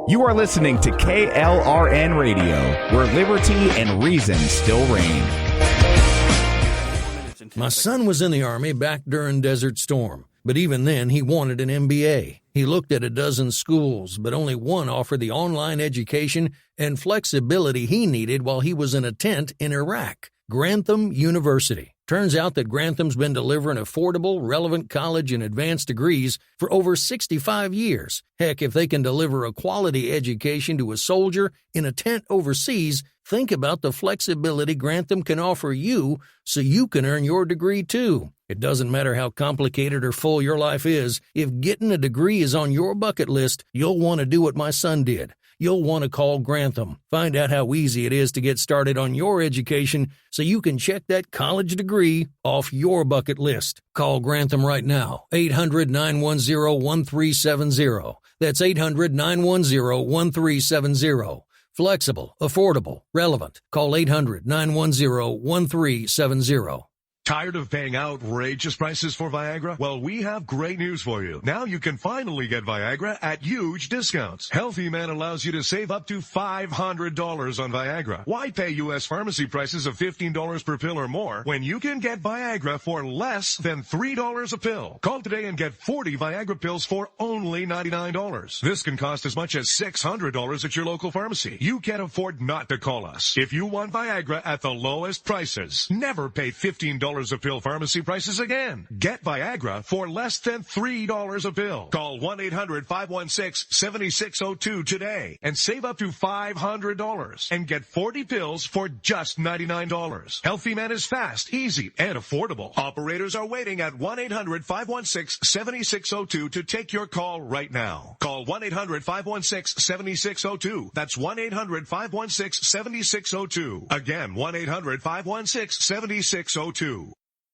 You are listening to KLRN Radio, where liberty and reason still reign. My son was in the Army back during Desert Storm, but even then he wanted an MBA. He looked at a dozen schools, but only one offered the online education and flexibility he needed while he was in a tent in Iraq, Grantham University. Turns out that Grantham's been delivering affordable, relevant college and advanced degrees for over 65 years. Heck, if they can deliver a quality education to a soldier in a tent overseas, think about the flexibility Grantham can offer you so you can earn your degree too. It doesn't matter how complicated or full your life is, if getting a degree is on your bucket list, you'll want to do what my son did. You'll want to call Grantham. Find out how easy it is to get started on your education so you can check that college degree off your bucket list. Call Grantham right now, 800-910-1370. That's 800-910-1370. Flexible, affordable, relevant. Call 800-910-1370. Tired of paying outrageous prices for Viagra? Well, we have great news for you. Now you can finally get Viagra at huge discounts. Healthy Man allows you to save up to $500 on Viagra. Why pay U.S. pharmacy prices of $15 per pill or more when you can get Viagra for less than $3 a pill? Call today and get 40 Viagra pills for only $99. This can cost as much as $600 at your local pharmacy. You can't afford not to call us. If you want Viagra at the lowest prices, never pay $15 a pill pharmacy prices again. Get Viagra for less than $3 a pill. Call 1-800-516-7602 today and save up to $500 and get 40 pills for just $99. Healthy Man is fast, easy, and affordable. Operators are waiting at 1-800-516-7602 to take your call right now. Call 1-800-516-7602. That's 1-800-516-7602. Again, 1-800-516-7602.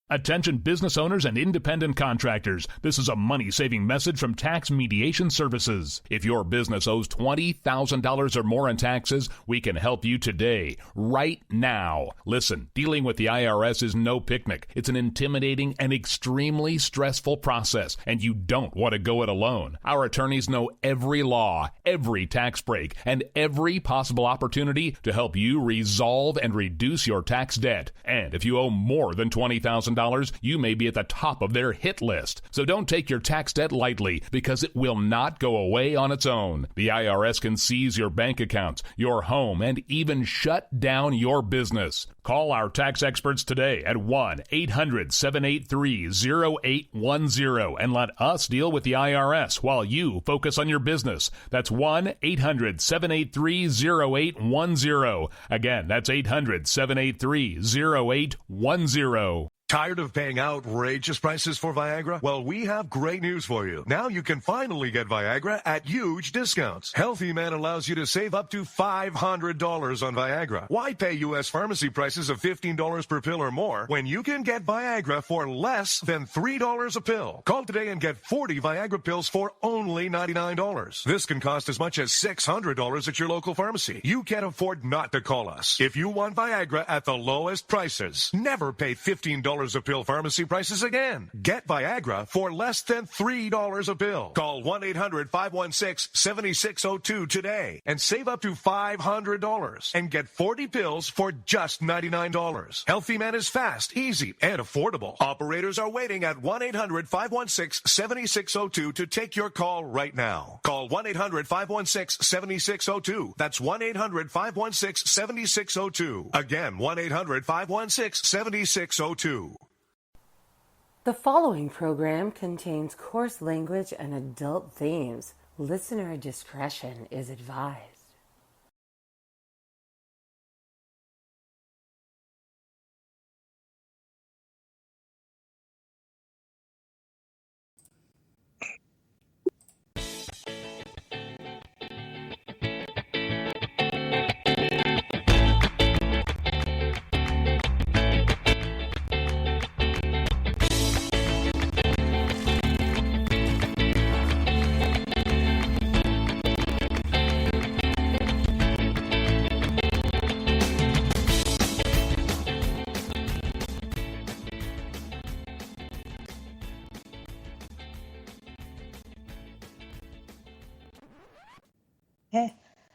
Attention business owners and independent contractors. This is a money-saving message from Tax Mediation Services. If your business owes $20,000 or more in taxes, we can help you today, right now. Listen, dealing with the IRS is no picnic. It's an intimidating and extremely stressful process, and you don't want to go it alone. Our attorneys know every law, every tax break, and every possible opportunity to help you resolve and reduce your tax debt. And if you owe more than $20,000, you may be at the top of their hit list. So don't take your tax debt lightly, because it will not go away on its own. The IRS can seize your bank accounts, your home, and even shut down your business. Call our tax experts today at 1-800-783-0810 and let us deal with the IRS while you focus on your business. That's 1-800-783-0810. Again, that's 800-783-0810. Tired of paying outrageous prices for Viagra? Well, we have great news for you. Now you can finally get Viagra at huge discounts. Healthy Man allows you to save up to $500 on Viagra. Why pay U.S. pharmacy prices of $15 per pill or more when you can get Viagra for less than $3 a pill? Call today and get 40 Viagra pills for only $99. This can cost as much as $600 at your local pharmacy. You can't afford not to call us. If you want Viagra at the lowest prices, never pay $15 a pill pharmacy prices again. Get Viagra for less than $3 a pill. Call 1-800-516-7602 today and save up to $500 and get 40 pills for just $99. Healthy Man is fast, easy, and affordable. Operators are waiting at 1-800-516-7602 to take your call right now. Call 1-800-516-7602. That's 1-800-516-7602. Again, 1-800-516-7602. The following program contains coarse language and adult themes. Listener discretion is advised.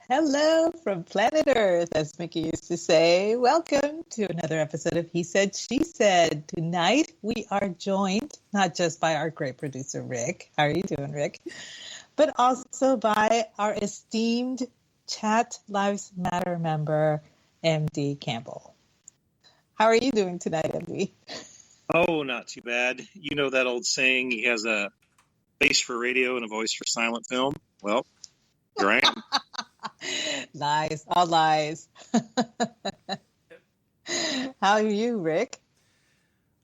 Hello from planet Earth, as Mickey used to say. Welcome to another episode of He Said, She Said. Tonight, we are joined not just by our great producer, Rick. How are you doing, Rick? But also by our esteemed Chat Lives Matter member, MD Campbell. How are you doing tonight, MD? Oh, not too bad. You know that old saying, he has a face for radio and a voice for silent film? Well, here I am. Lies, all lies. How are you, Rick?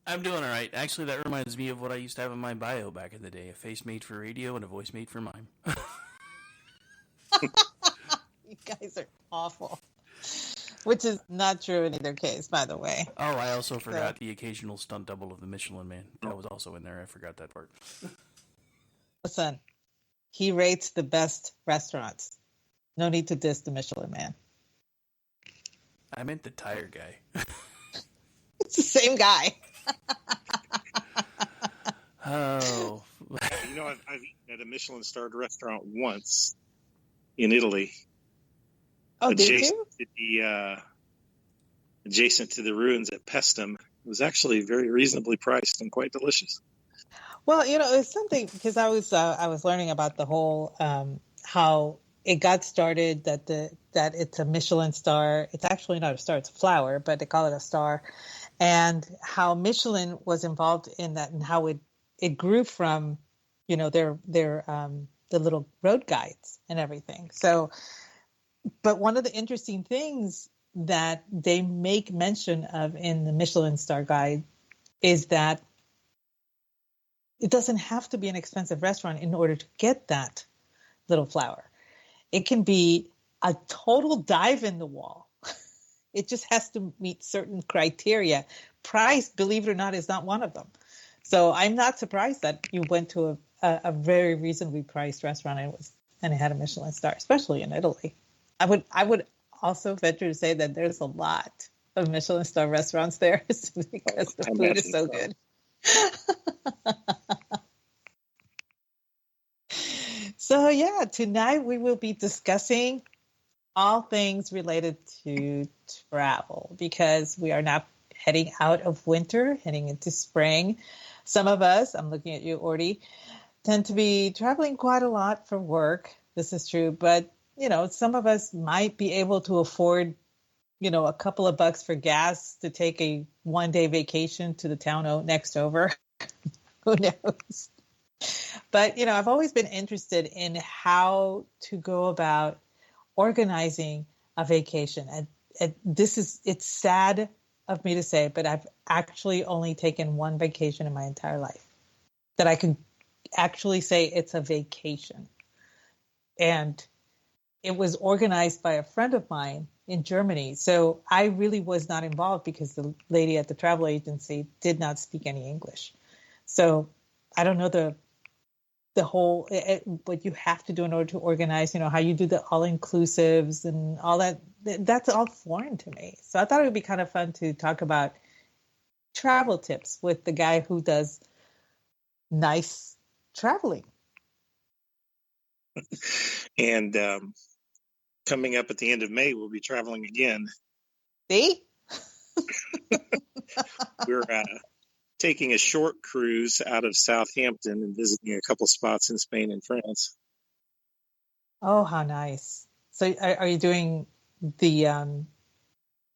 I'm doing all right. Actually, that reminds me of what I used to have in my bio back in the day. A face made for radio and a voice made for mime. You guys are awful. Which is not true in either case, by the way. Oh, I also forgot the occasional stunt double of the Michelin Man. That was also in there. I forgot that part. Listen, he rates the best restaurants. No need to diss the Michelin Man. I meant the tire guy. It's the same guy. Oh. You know, I've eaten at a Michelin-starred restaurant once in Italy. Oh, did you? Adjacent to the ruins at Pestum. It was actually very reasonably priced and quite delicious. Well, you know, it's something because I was learning about the whole how it got started that it's a Michelin star. It's actually not a star; it's a flower, but they call it a star. And how Michelin was involved in that, and how it grew from, you know, their the little road guides and everything. So, but one of the interesting things that they make mention of in the Michelin star guide is that it doesn't have to be an expensive restaurant in order to get that little flower. It can be a total dive in the wall. It just has to meet certain criteria. Price, believe it or not, is not one of them. So I'm not surprised that you went to a very reasonably priced restaurant and it had a Michelin star, especially in Italy. I would also venture to say that there's a lot of Michelin star restaurants there because the food is so good. So yeah, tonight we will be discussing all things related to travel because we are now heading out of winter, heading into spring. Some of us, I'm looking at you, Orty, tend to be traveling quite a lot for work. This is true, but you know, some of us might be able to afford, you know, a couple of bucks for gas to take a one-day vacation to the town next over. Who knows? But, you know, I've always been interested in how to go about organizing a vacation. And it's sad of me to say, but I've actually only taken one vacation in my entire life that I can actually say it's a vacation. And it was organized by a friend of mine in Germany. So I really was not involved because the lady at the travel agency did not speak any English. So I don't know the whole, what you have to do in order to organize, you know, how you do the all-inclusives and all that. That's all foreign to me. So I thought it would be kind of fun to talk about travel tips with the guy who does nice traveling. And coming up at the end of May, we'll be traveling again. See? We're taking a short cruise out of Southampton and visiting a couple spots in Spain and France. Oh, how nice. So are you doing the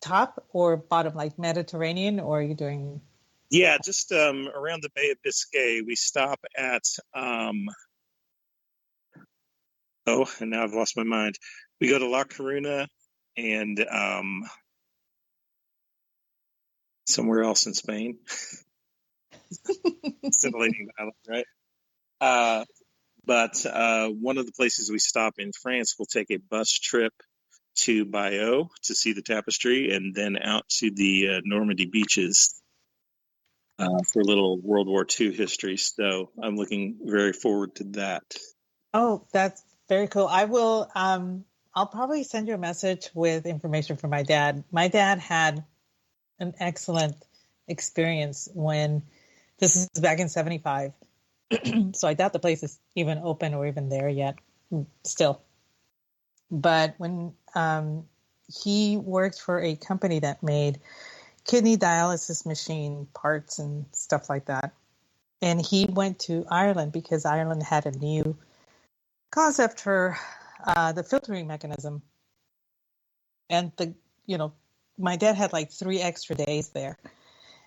top or bottom, like Mediterranean, or are you doing... Yeah, just around the Bay of Biscay. We stop at... and now I've lost my mind. We go to La Coruna and somewhere else in Spain. Scintillating island, right? But one of the places we stop in France, we'll take a bus trip to Bayeux to see the tapestry and then out to the Normandy beaches for a little World War II history. So I'm looking very forward to that. Oh, that's very cool. I will, I'll probably send you a message with information from my dad. My dad had an excellent experience when, this is back in 75. So I doubt the place is even open or even there yet. Still. But when he worked for a company that made kidney dialysis machine parts and stuff like that. And he went to Ireland because Ireland had a new concept for the filtering mechanism. And my dad had like 3 extra days there.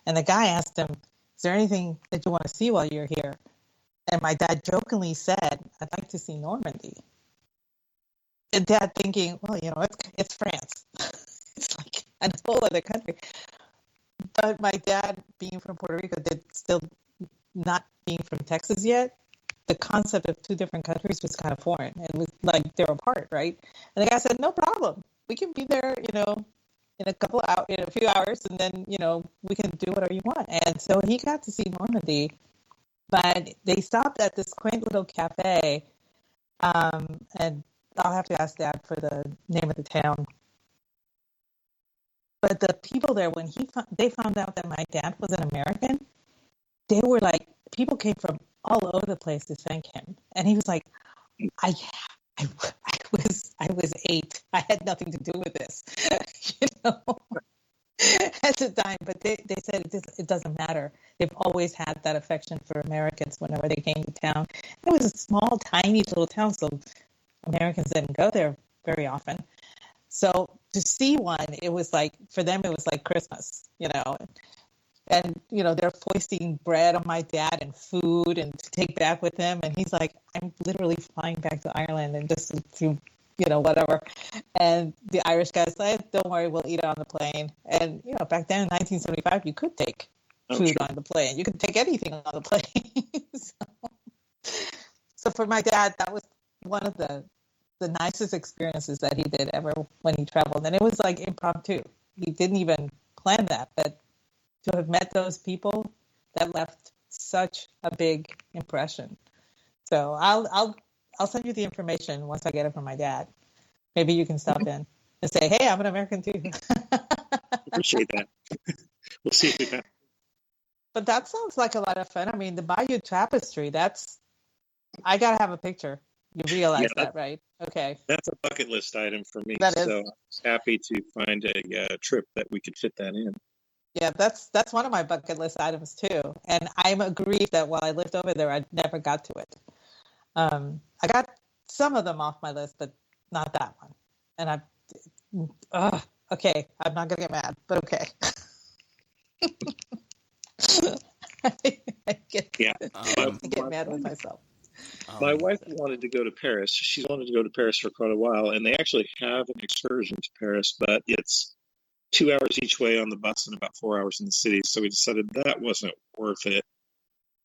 And the guy asked him, is there anything that you want to see while you're here? And my dad jokingly said, I'd like to see Normandy. And Dad thinking, well, it's France. It's like a whole other country. But my dad, being from Puerto Rico, still not being from Texas yet, the concept of 2 different countries was kind of foreign. It was like they're apart, right? And the guy said, no problem. We can be there, in a few hours, and then, we can do whatever you want. And so he got to see Normandy, but they stopped at this quaint little cafe, and I'll have to ask Dad for the name of the town. But the people there, when they found out that my dad was an American, they were like, people came from all over the place to thank him. And he was like, I was 8. I had nothing to do with this, at the time. But they said it doesn't matter. They've always had that affection for Americans whenever they came to town. It was a small, tiny little town, so Americans didn't go there very often. So to see one, it was like, for them, it was like Christmas, and, they're foisting bread on my dad and food and to take back with him. And he's like, I'm literally flying back to Ireland and just to, whatever. And the Irish guy's like, don't worry, we'll eat it on the plane. And, back then in 1975, you could take food on the plane. You could take anything on the plane. So for my dad, that was one of the nicest experiences that he did ever when he traveled. And it was like impromptu. He didn't even plan that, but to have met those people, that left such a big impression. So I'll send you the information once I get it from my dad. Maybe you can stop in and say, hey, I'm an American too. Appreciate that. We'll see if we can. But that sounds like a lot of fun. I mean, the Bayou Tapestry, I got to have a picture. You realize that, right? Okay. That's a bucket list item for me. That is. So happy to find a trip that we could fit that in. Yeah, that's one of my bucket list items too. And I'm aggrieved that while I lived over there, I never got to it. I got some of them off my list, but not that one. And okay, I'm not gonna get mad, but okay. I get mad with myself. My wife wanted to go to Paris. She's wanted to go to Paris for quite a while, and they actually have an excursion to Paris, but it's 2 hours each way on the bus and about 4 hours in the city. So we decided that wasn't worth it.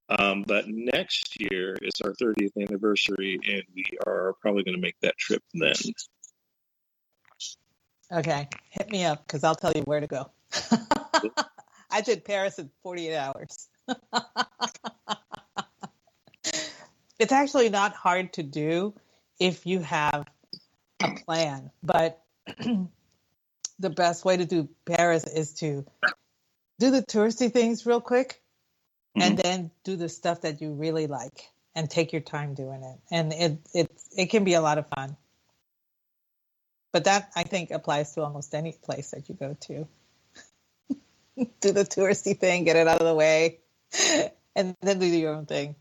But next year is our 30th anniversary, and we are probably going to make that trip then. Okay, hit me up because I'll tell you where to go. I did Paris in 48 hours. It's actually not hard to do if you have a plan, but the best way to do Paris is to do the touristy things real quick and then do the stuff that you really like and take your time doing it. And it can be a lot of fun. But that, I think, applies to almost any place that you go to. Do the touristy thing, get it out of the way, and then do your own thing.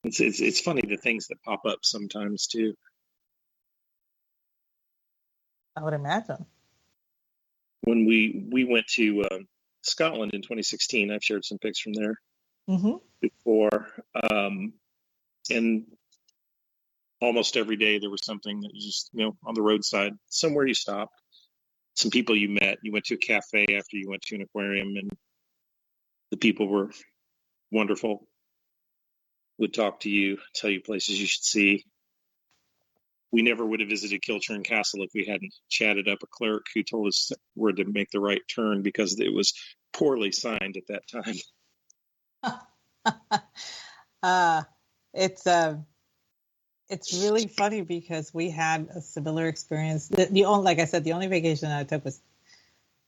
It's funny the things that pop up sometimes too. I would imagine. When we went to Scotland in 2016, I've shared some pics from there before, and almost every day there was something that was just on the roadside, somewhere you stopped, some people you met. You went to a cafe after you went to an aquarium, and the people were wonderful. Would talk to you, tell you places you should see. We never would have visited Kilchurn Castle if we hadn't chatted up a clerk who told us where to make the right turn because it was poorly signed at that time. It's really funny because we had a similar experience. Like I said, the only vacation I took was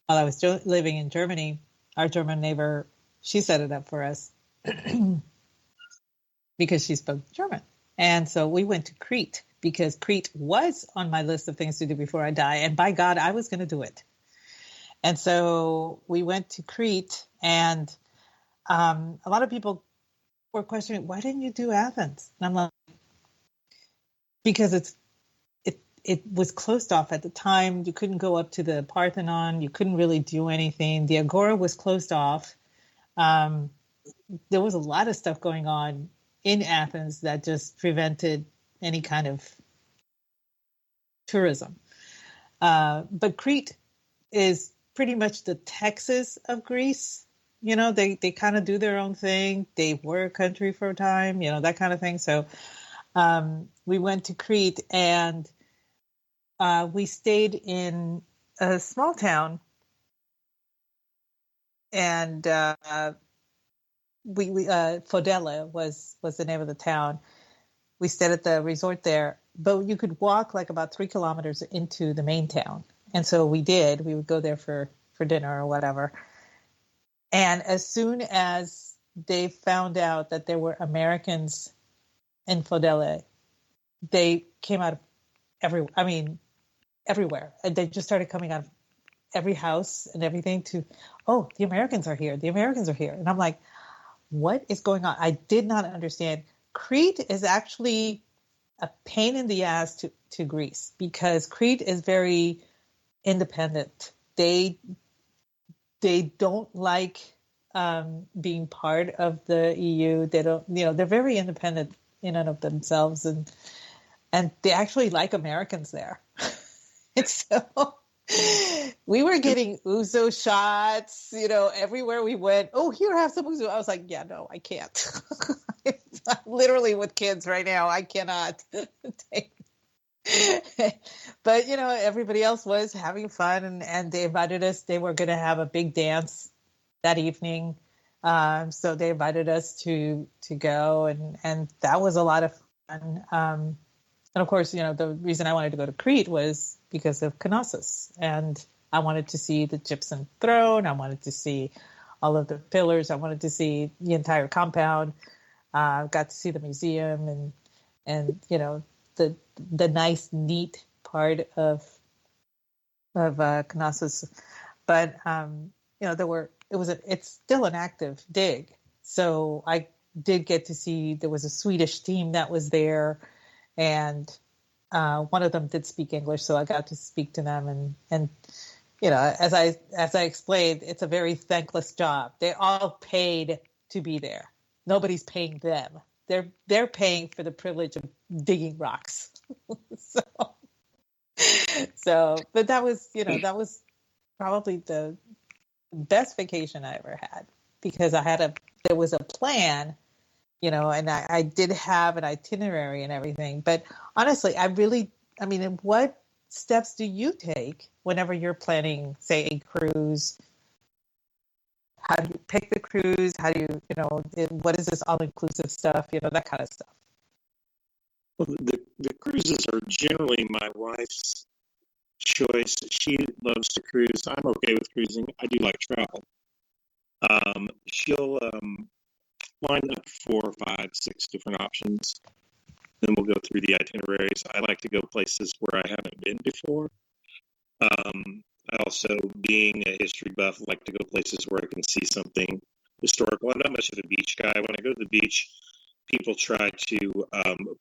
while I was living in Germany. Our German neighbor, she set it up for us because she spoke German. And so we went to Crete because Crete was on my list of things to do before I die. And by God, I was going to do it. And so we went to Crete, and a lot of people were questioning, why didn't you do Athens? And I'm like, because it was closed off at the time. You couldn't go up to the Parthenon. You couldn't really do anything. The Agora was closed off. There was a lot of stuff going on in Athens that just prevented any kind of tourism. But Crete is pretty much the Texas of Greece. You know, they kind of do their own thing. They were a country for a time, you know, that kind of thing. So we went to Crete, and we stayed in a small town, and we Fodella was the name of the town. We stayed at the resort there, but you could walk like about 3 kilometers into the main town. And so we did. We would go there for dinner or whatever. And as soon as they found out that there were Americans in Fodella, they came out of everywhere. And they just started coming out of every house and everything to, oh, the Americans are here. The Americans are here. And I'm like, what is going on? I did not understand. Crete is actually a pain in the ass to Greece, because Crete is very independent. They don't like being part of the EU. They don't, you know, they're very independent in and of themselves, and they actually like Americans there. And so we were getting ouzo shots, you know, everywhere we went. Oh, here, have some ouzo. I was like, yeah, no, I can't. I'm literally with kids right now. I cannot take. But, you know, everybody else was having fun, and they invited us. They were going to have a big dance that evening. So they invited us to go, and that was a lot of fun. And of course, you know, the reason I wanted to go to Crete was because of Knossos, and I wanted to see the gypsum throne. I wanted to see all of the pillars. I wanted to see the entire compound. Got to see the museum and you know, the nice, neat part of Knossos. But you know, it's still an active dig. So I did get to see, there was a Swedish team that was there, and one of them did speak English, so I got to speak to them. And you know, as I explained, it's a very thankless job. They all paid to be there. Nobody's paying them. They're paying for the privilege of digging rocks. So, but that was, you know, that was probably the best vacation I ever had, because there was a plan, you know, and I did have an itinerary and everything. But honestly, what steps do you take whenever you're planning, say, a cruise? How do you pick the cruise? How do you, what is this all-inclusive stuff? You know, that kind of stuff. Well, the cruises are generally my wife's choice. She loves to cruise. I'm okay with cruising. I do like travel. She'll line up 4, 5, 6 different options. Then we'll go through the itineraries. I like to go places where I haven't been before. I also, being a history buff, like to go places where I can see something historical. I'm not much of a beach guy. When I go to the beach, people try to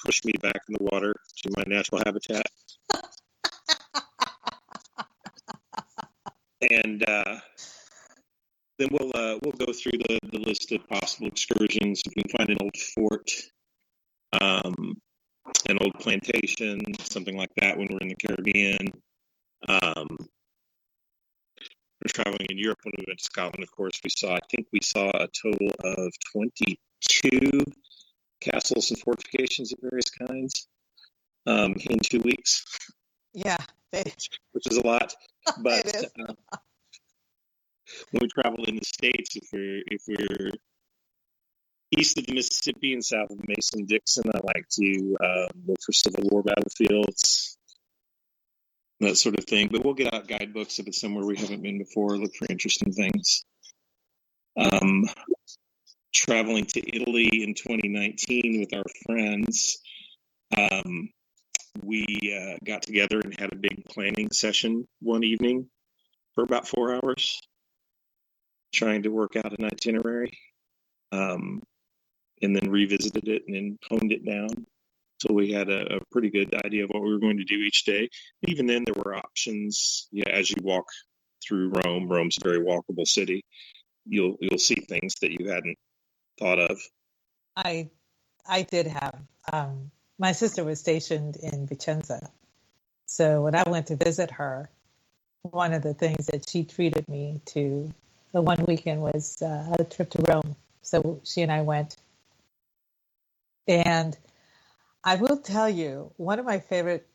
push me back in the water to my natural habitat. And then we'll go through the list of possible excursions. If we can find an old fort, an old plantation, something like that when we're in the Caribbean. We're traveling in Europe. When we went to Scotland, of course, I think we saw a total of 22 castles and fortifications of various kinds in 2 weeks. Yeah. Which is a lot. But when we travel in the States, if we're east of the Mississippi and south of Mason-Dixon, I like to look for Civil War battlefields, that sort of thing. But we'll get out guidebooks if it's somewhere we haven't been before, look for interesting things. Traveling to Italy in 2019 with our friends, We got together and had a big planning session one evening for about 4 hours, trying to work out an itinerary, and then revisited it and then honed it down. So we had a pretty good idea of what we were going to do each day. Even then, there were options. Yeah, as you walk through Rome, Rome's a very walkable city. You'll see things that you hadn't thought of. I did have, my sister was stationed in Vicenza. So when I went to visit her, one of the things that she treated me to the one weekend was a trip to Rome. So she and I went. And I will tell you, one of my favorite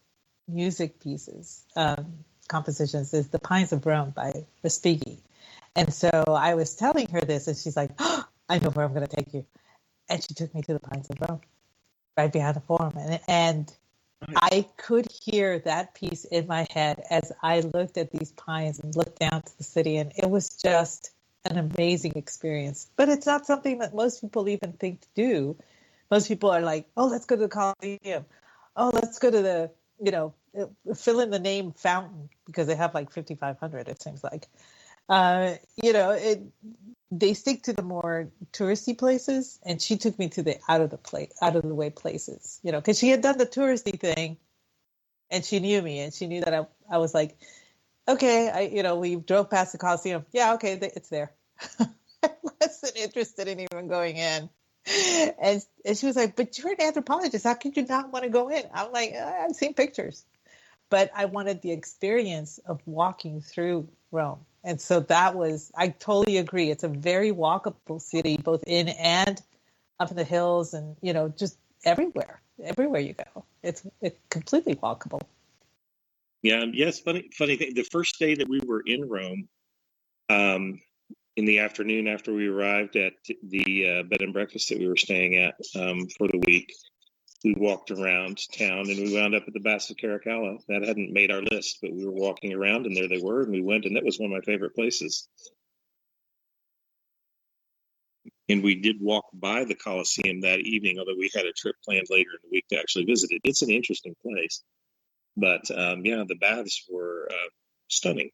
music pieces, compositions, is The Pines of Rome by Respighi. And so I was telling her this, and she's like, oh, I know where I'm going to take you. And she took me to the Pines of Rome, right behind the Forum. And I could hear that piece in my head as I looked at these pines and looked down to the city. And it was just an amazing experience. But it's not something that most people even think to do. Most people are like, oh, let's go to the Colosseum. Oh, let's go to the, fill in the name fountain, because they have like 5,500, it seems like. They stick to the more touristy places, and she took me to the out of the way places, because she had done the touristy thing, and she knew me, and she knew that I was like, okay, we drove past the Colosseum. Yeah, okay, it's there. I wasn't interested in even going in. And she was like, but you're an anthropologist. How could you not want to go in? I'm like, I've seen pictures. But I wanted the experience of walking through Rome. And so I totally agree. It's a very walkable city, both in and up in the hills and, just everywhere you go. It's completely walkable. Yeah. Yes. Funny thing. The first day that we were in Rome, in the afternoon after we arrived at the bed and breakfast that we were staying at for the week, we walked around town and we wound up at the Baths of Caracalla. That hadn't made our list, but we were walking around and there they were, and we went, and that was one of my favorite places. And we did walk by the Colosseum that evening, although we had a trip planned later in the week to actually visit it. It's an interesting place. But the baths were stunning.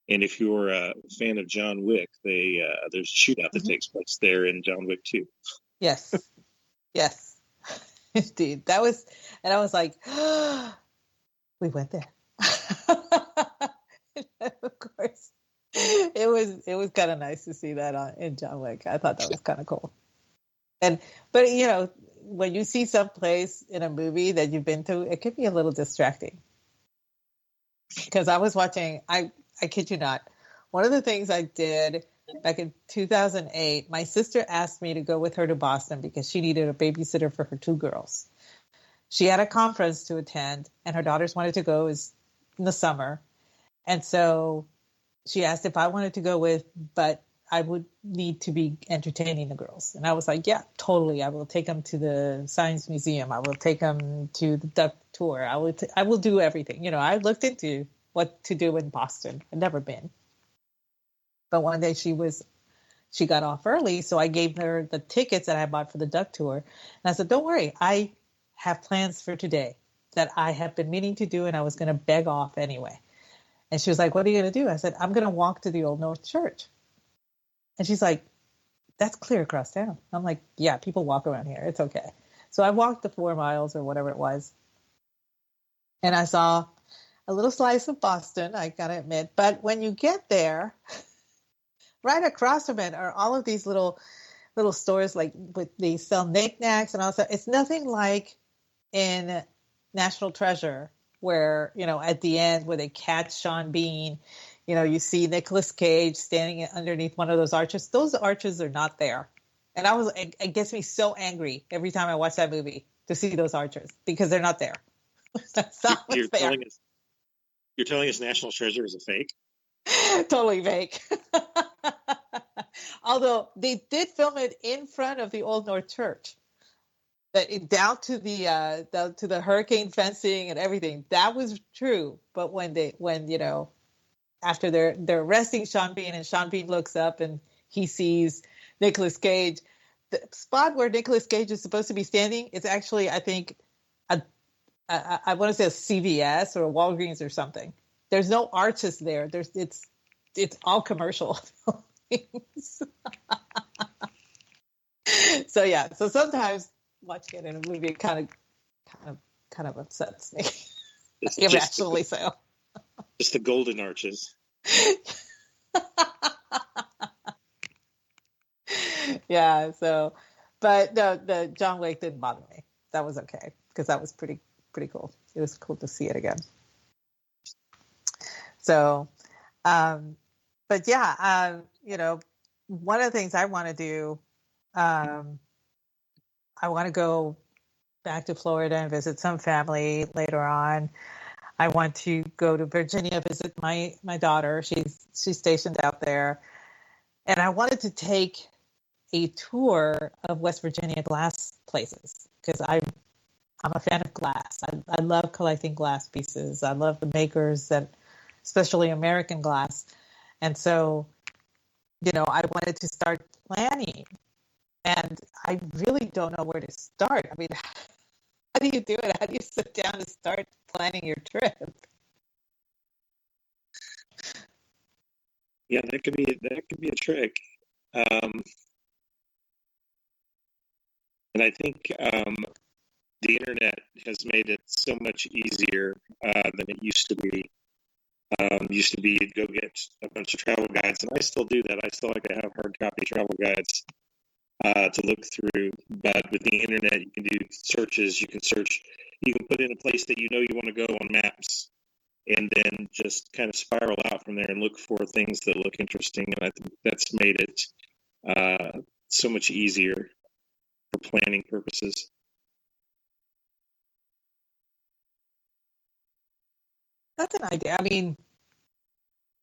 And if you're a fan of John Wick, there's a shootout that takes place there in John Wick 2. Yes. Yes. Indeed. I was like, oh, we went there. Of course. It was kind of nice to see that in John Wick. I thought that was kind of cool. But when you see some place in a movie that you've been to, it could be a little distracting. Because I was watching, I kid you not, one of the things I did back in 2008, my sister asked me to go with her to Boston because she needed a babysitter for her 2 girls. She had a conference to attend, and her daughters wanted to go in the summer. And so she asked if I wanted to go with, but I would need to be entertaining the girls. And I was like, yeah, totally. I will take them to the Science Museum. I will take them to the duck tour. I will do everything. I looked into what to do in Boston. I'd never been. But one day she got off early, so I gave her the tickets that I bought for the duck tour. And I said, don't worry, I have plans for today that I have been meaning to do, and I was going to beg off anyway. And she was like, what are you going to do? I said, I'm going to walk to the Old North Church. And she's like, that's clear across town. I'm like, yeah, people walk around here. It's okay. So I walked the 4 miles or whatever it was. And I saw a little slice of Boston, I got to admit. But when you get there, right across from it are all of these little stores, they sell knickknacks and all that. It's nothing like in National Treasure where, at the end where they catch Sean Bean, you see Nicolas Cage standing underneath one of those arches. Those arches are not there. And it gets me so angry every time I watch that movie to see those arches because they're not there. That's not what's there. You're telling us National Treasure is a fake? Totally fake. Although they did film it in front of the Old North Church, down to the hurricane fencing and everything. That was true. But when after they're arresting Sean Bean and Sean Bean looks up and he sees Nicolas Cage, the spot where Nicolas Cage is supposed to be standing is actually, I think, I want to say a CVS or a Walgreens or something. There's no arches there. It's all commercial. So yeah. So sometimes watching it in a movie kind of upsets me. Irrationally so. Just the golden arches. Yeah. So, but no, the John Wick didn't bother me. That was okay because that was pretty cool. It was cool to see it again. So, but yeah, one of the things I want to do, I want to go back to Florida and visit some family later on. I want to go to Virginia, visit my daughter. She's stationed out there. And I wanted to take a tour of West Virginia glass places because I'm a fan of glass. I love collecting glass pieces. I love the makers that, especially American glass. And so, I wanted to start planning. And I really don't know where to start. I mean, how do you do it? How do you sit down and start planning your trip? Yeah, that could be a trick. And I think the internet has made it so much easier than it used to be. Used to be you'd go get a bunch of travel guides, and I still do that. I still like to have hard copy travel guides to look through. But with the internet, you can do searches. You can put in a place that you want to go on maps, and then just kind of spiral out from there and look for things that look interesting. And I think that's made it so much easier for planning purposes. That's an idea. I mean,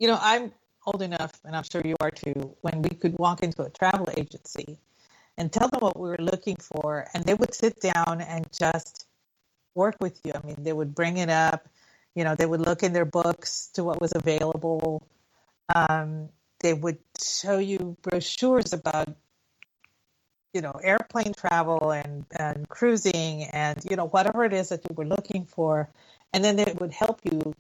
I'm old enough, and I'm sure you are too, when we could walk into a travel agency and tell them what we were looking for, and they would sit down and just work with you. I mean, they would bring it up. They would look in their books to what was available. They would show you brochures about, airplane travel and cruising and, whatever it is that you were looking for. And then they would help you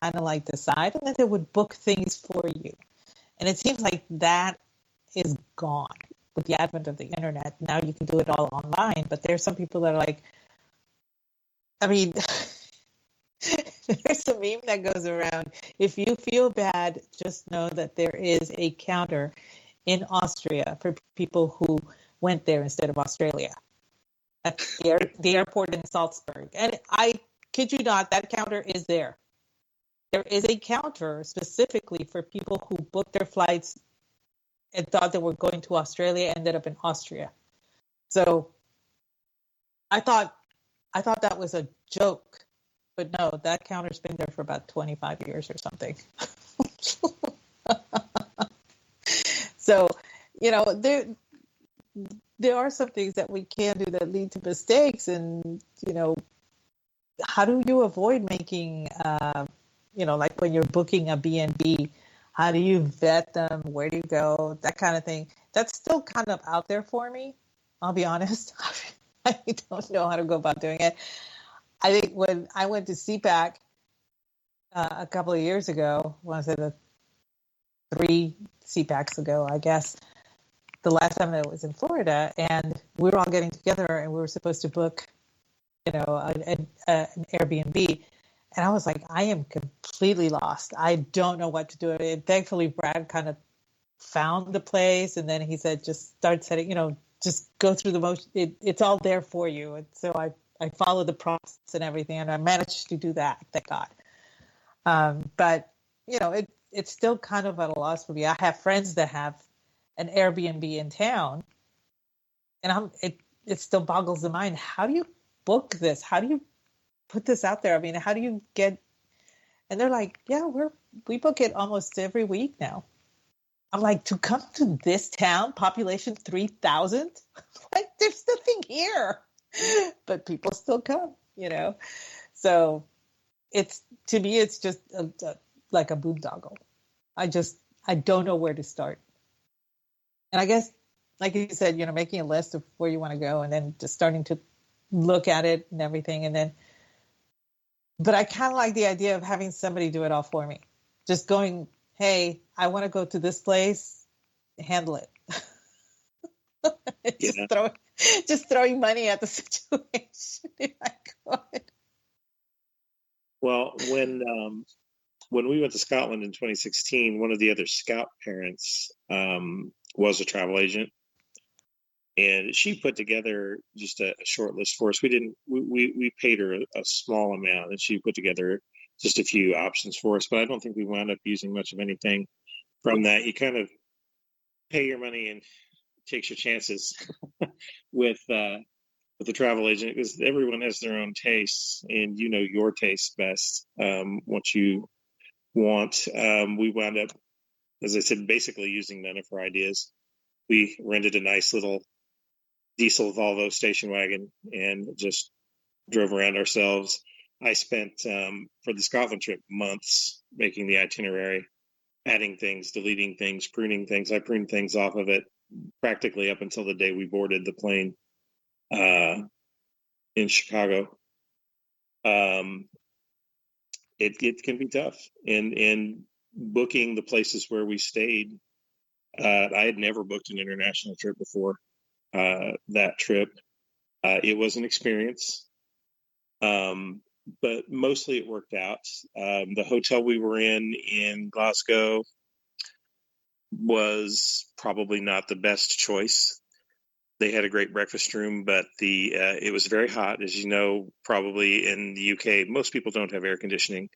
kind of like decide, and then they would book things for you. And it seems like that is gone with the advent of the internet. Now you can do it all online, but there's some people that are like, I mean, there's a meme that goes around. If you feel bad, just know that there is a counter in Austria for people who went there instead of Australia at the airport in Salzburg. And I kid you not, that counter is there. There is a counter specifically for people who booked their flights and thought they were going to Australia, ended up in Austria. So I thought that was a joke, but no, that counter's been there for about 25 years or something. So, there are some things that we can do that lead to mistakes, and how do you avoid making like when you're booking a B&B, how do you vet them? Where do you go? That kind of thing. That's still kind of out there for me. I'll be honest. I don't know how to go about doing it. I think when I went to CPAC a couple of years ago, I want to say the 3 CPACs ago, I guess, the last time that I was in Florida, and we were all getting together and we were supposed to book, an Airbnb. And I was like, I am completely lost. I don't know what to do. And thankfully, Brad kind of found the place. And then he said, just start setting, just go through the motion. It's all there for you. And so I followed the process and everything. And I managed to do that, thank God. But, it's still kind of at a loss for me. I have friends that have an Airbnb in town. And it still boggles the mind. How do you book this? How do you put this out there? I mean, how do you get, and they're like, yeah, we book it almost every week now. I'm like, to come to this town, population 3,000? Like, there's nothing here, but people still come, So to me, it's just like a boondoggle. I don't know where to start. And I guess, like you said, making a list of where you want to go and then just starting to look at it and everything. And then, but I kind of like the idea of having somebody do it all for me. Just going, hey, I want to go to this place, handle it. just throwing money at the situation if I could. Well, when we went to Scotland in 2016, one of the other Scout parents was a travel agent, and she put together just a short list for us. We paid her a small amount, and she put together just a few options for us. But I don't think we wound up using much of anything from that. You kind of pay your money and takes your chances with the travel agent, because everyone has their own tastes, and you know your taste best. What you want. We wound up, as I said, basically using none of her ideas. We rented a nice little diesel Volvo station wagon and just drove around ourselves. I spent, for the Scotland trip, months making the itinerary, adding things, deleting things, pruning things. I pruned things off of it practically up until the day we boarded the plane in Chicago. It can be tough. And booking the places where we stayed, I had never booked an international trip before that trip. It was an experience, but mostly it worked out. The hotel we were in Glasgow was probably not the best choice. They had a great breakfast room, but it was very hot. As you know, probably in the UK, most people don't have air conditioning.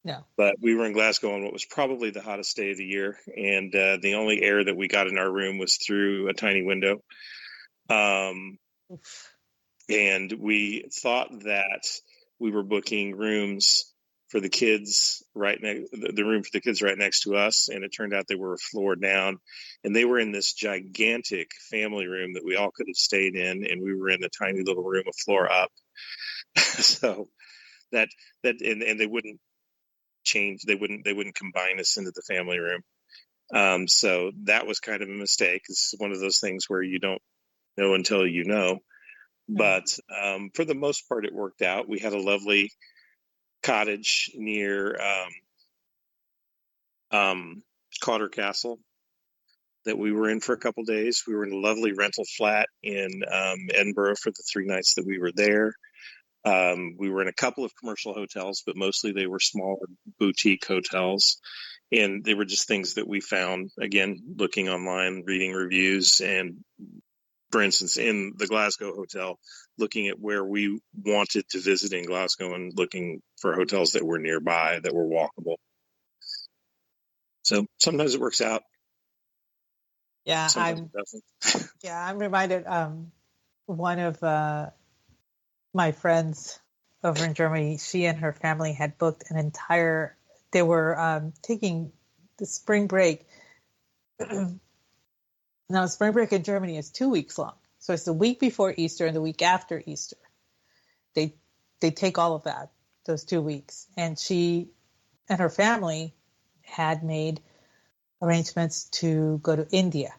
No. But we were in Glasgow on what was probably the hottest day of the year, and the only air that we got in our room was through a tiny window. And we thought that we were booking rooms for the kids the room for the kids right next to us, and it turned out they were a floor down, and they were in this gigantic family room that we all could have stayed in, and we were in a tiny little room a floor up. So that and they wouldn't change, they wouldn't combine us into the family room. So that was kind of a mistake. It's one of those things where you don't know until you know. But for the most part, it worked out. We had a lovely cottage near Cotter Castle that we were in for a couple days. We were in a lovely rental flat in Edinburgh for the 3 nights that we were there. We were in a couple of commercial hotels, but mostly they were smaller boutique hotels. And they were just things that we found, again, looking online, reading reviews. And for instance, in the Glasgow hotel, looking at where we wanted to visit in Glasgow and looking for hotels that were nearby, that were walkable. So sometimes it works out. Yeah, I'm reminded, one of my friends over in Germany, she and her family had booked they were taking the spring break. Now, spring break in Germany is 2 weeks long. So it's the week before Easter and the week after Easter. They take all of that, those 2 weeks. And she and her family had made arrangements to go to India.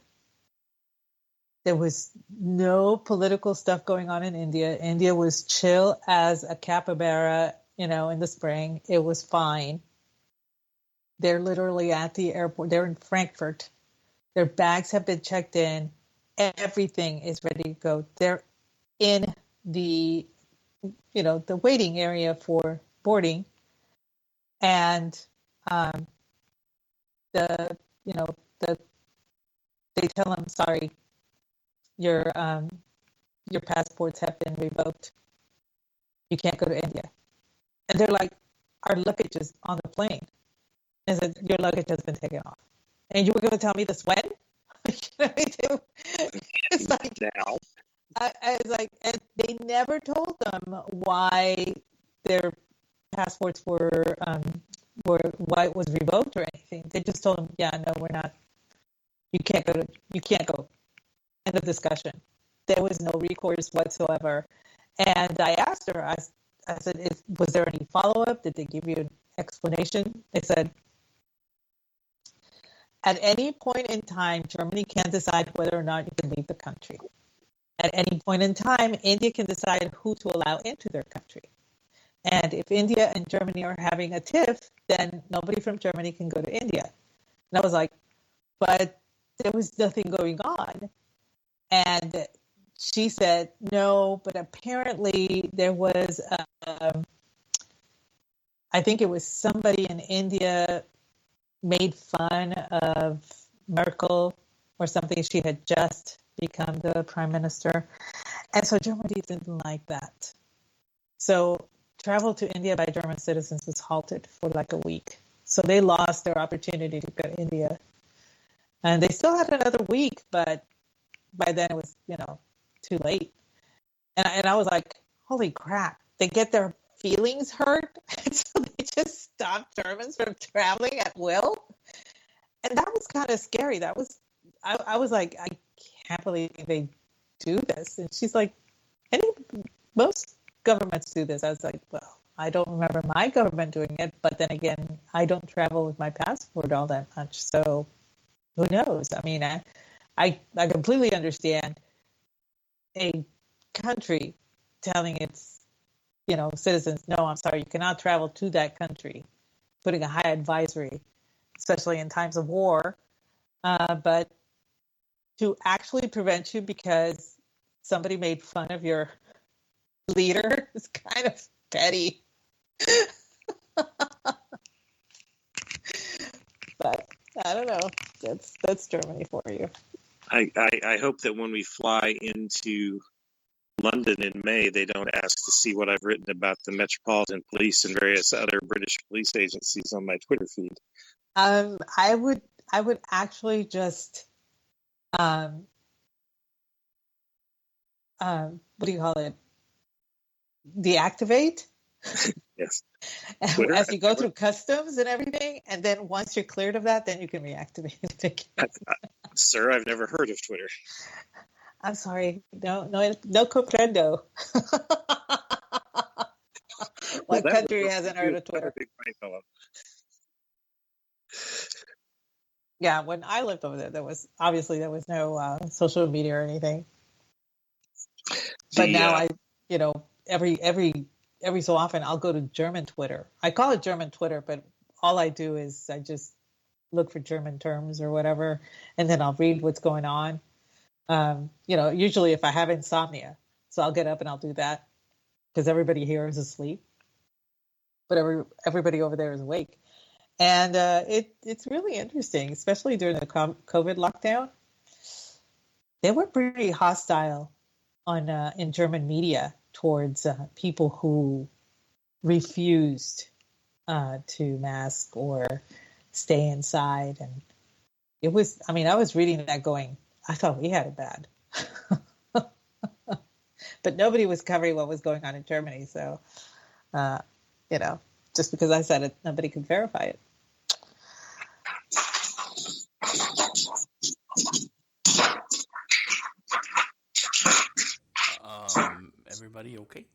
There was no political stuff going on in India. India was chill as a capybara, in the spring. It was fine. They're literally at the airport. They're in Frankfurt. Their bags have been checked in. Everything is ready to go. They're in the, the waiting area for boarding. And they tell them, sorry, your passports have been revoked. You can't go to India. And they're like, our luggage is on the plane. And said, your luggage has been taken off. And you were going to tell me this when? It's like now. I was like, and they never told them why their passports were why it was revoked or anything. They just told them, yeah, no, we're not. You can't go. End of discussion. There was no recourse whatsoever. And I asked her, I said, was there any follow-up? Did they give you an explanation? They said, at any point in time, Germany can decide whether or not you can leave the country. At any point in time, India can decide who to allow into their country. And if India and Germany are having a tiff, then nobody from Germany can go to India. And I was like, but there was nothing going on. And she said, no, but apparently there was, I think it was somebody in India made fun of Merkel or something. She had just become the prime minister. And so Germany didn't like that. So travel to India by German citizens was halted for like a week. So they lost their opportunity to go to India. And they still had another week, but by then it was, too late. And I was like, holy crap, they get their feelings hurt. And so they just stopped Germans from traveling at will. And that was kind of scary. I was like, I can't believe they do this. And she's like, most governments do this. I was like, well, I don't remember my government doing it. But then again, I don't travel with my passport all that much. So who knows? I mean, I completely understand a country telling its, citizens, no, I'm sorry, you cannot travel to that country, putting a high advisory, especially in times of war. But to actually prevent you because somebody made fun of your leader is kind of petty. But I don't know. That's Germany for you. I hope that when we fly into London in May, they don't ask to see what I've written about the Metropolitan Police and various other British police agencies on my Twitter feed. I would actually just what do you call it? Deactivate. Yes. Twitter, as you go through customs and everything, and then once you're cleared of that, then you can reactivate it again. Sir, I've never heard of Twitter. I'm sorry. No comprendo. What country hasn't heard of Twitter? Yeah, when I lived over there, there was no social media or anything. But now every so often I'll go to German Twitter. I call it German Twitter, but all I do is I just look for German terms or whatever, and then I'll read what's going on. Usually if I have insomnia, so I'll get up and I'll do that because everybody here is asleep, but everybody over there is awake. And it's really interesting, especially during the COVID lockdown. They were pretty hostile in German media towards people who refused to mask or stay inside. And I was reading that going, I thought we had it bad. But nobody was covering what was going on in Germany. So, just because I said it, nobody could verify it. Everybody okay?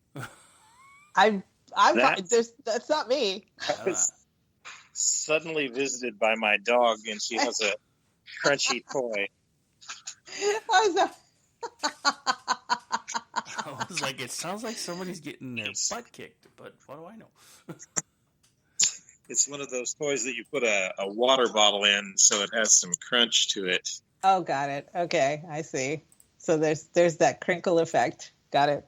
That's not me. I was suddenly visited by my dog, and she has a crunchy toy. I was like, it sounds like somebody's getting their butt kicked, but what do I know? It's one of those toys that you put a water bottle in, so it has some crunch to it. Oh, got it. Okay, I see. So there's that crinkle effect. Got it.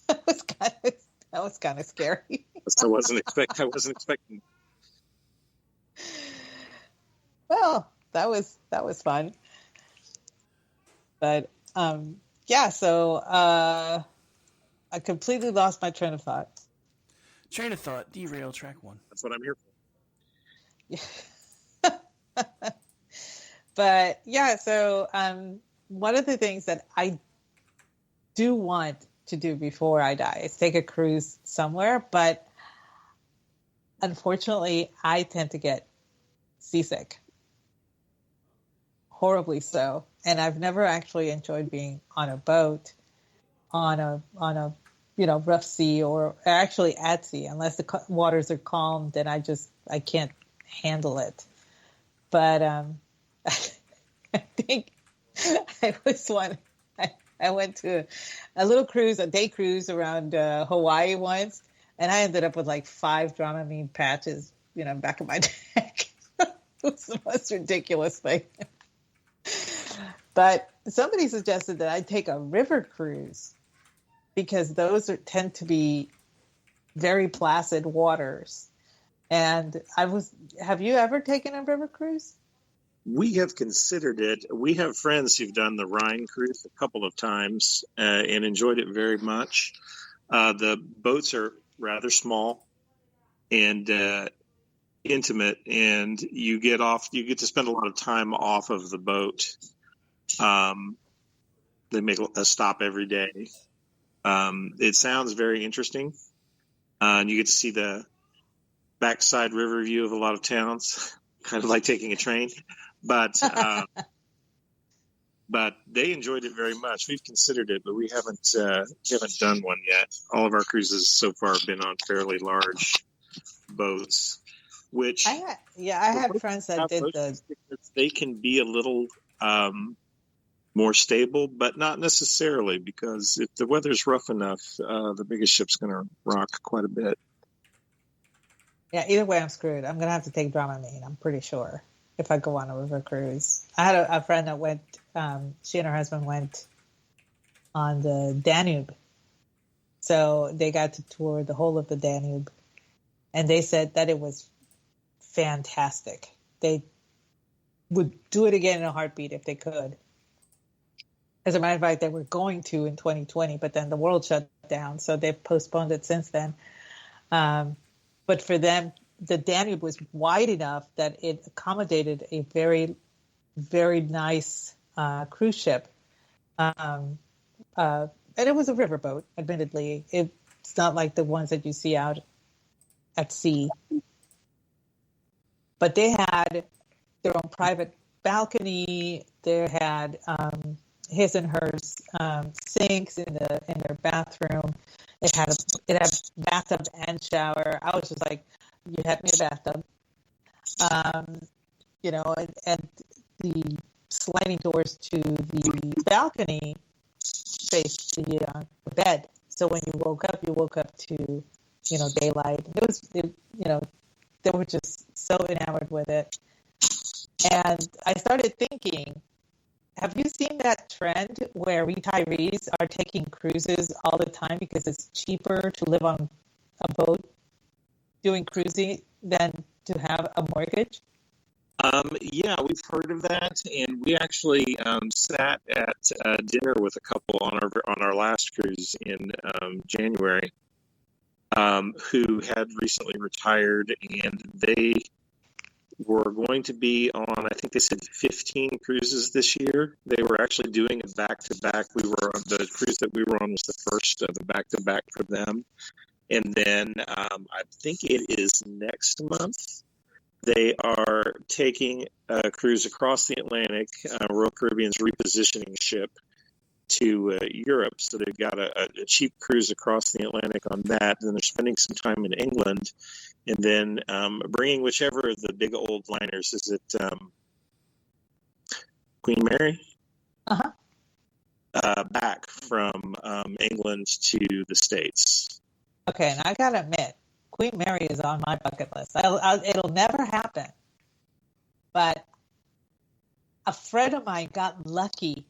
That was kind of scary. I wasn't expecting. Well, that was fun. But so I completely lost my train of thought. Derail track 1. That's what I'm here for. But yeah, so one of the things that I do want to do before I die is take a cruise somewhere, but unfortunately I tend to get seasick. Horribly so. And I've never actually enjoyed being on a boat on a rough sea or actually at sea. Unless the waters are calm, then I can't handle it. But I think I I went to a little cruise, a day cruise around Hawaii once, and I ended up with like 5 Dramamine patches, back of my neck. It was the most ridiculous thing. But somebody suggested that I take a river cruise because those tend to be very placid waters. And have you ever taken a river cruise? We have considered it. We have friends who've done the Rhine cruise a couple of times and enjoyed it very much. The boats are rather small and intimate, and you get to spend a lot of time off of the boat. They make a stop every day. It sounds very interesting. And you get to see the backside river view of a lot of towns, kind of like taking a train. But they enjoyed it very much. We've considered it, but we haven't done one yet. All of our cruises so far have been on fairly large boats. Which I had friends that did they can be a little more stable, but not necessarily, because if the weather's rough enough, the biggest ship's going to rock quite a bit. Yeah, either way, I'm screwed. I'm going to have to take Dramamine, I'm pretty sure, if I go on a river cruise. I had a friend that went, she and her husband went on the Danube. So they got to tour the whole of the Danube. And they said that it was fantastic. They would do it again in a heartbeat if they could. As a matter of fact, they were going to in 2020, but then the world shut down. So they've postponed it since then. But for them, the Danube was wide enough that it accommodated a very, very nice cruise ship. And it was a riverboat, admittedly. It's not like the ones that you see out at sea. But they had their own private balcony. They had his and hers sinks in their bathroom. It had bathtub and shower. I was just like, you had me a bathtub. And the sliding doors to the balcony faced the bed. So when you woke up to, daylight. They were just so enamored with it. And I started thinking, have you seen that trend where retirees are taking cruises all the time because it's cheaper to live on a boat doing cruising than to have a mortgage? Yeah, we've heard of that, and we actually sat at dinner with a couple on our last cruise in January, who had recently retired, and they were going to be on, I think they said 15 cruises this year. They were actually doing a back-to-back. The cruise that we were on was the first of the back-to-back for them. And then I think it is next month, they are taking a cruise across the Atlantic, Royal Caribbean's repositioning ship, to Europe. So they've got a cheap cruise across the Atlantic on that. Then they're spending some time in England, and then bringing whichever of the big old liners. Is it Queen Mary? Back from England to the States. Okay, and I gotta admit, Queen Mary is on my bucket list. It'll never happen. But a friend of mine got lucky,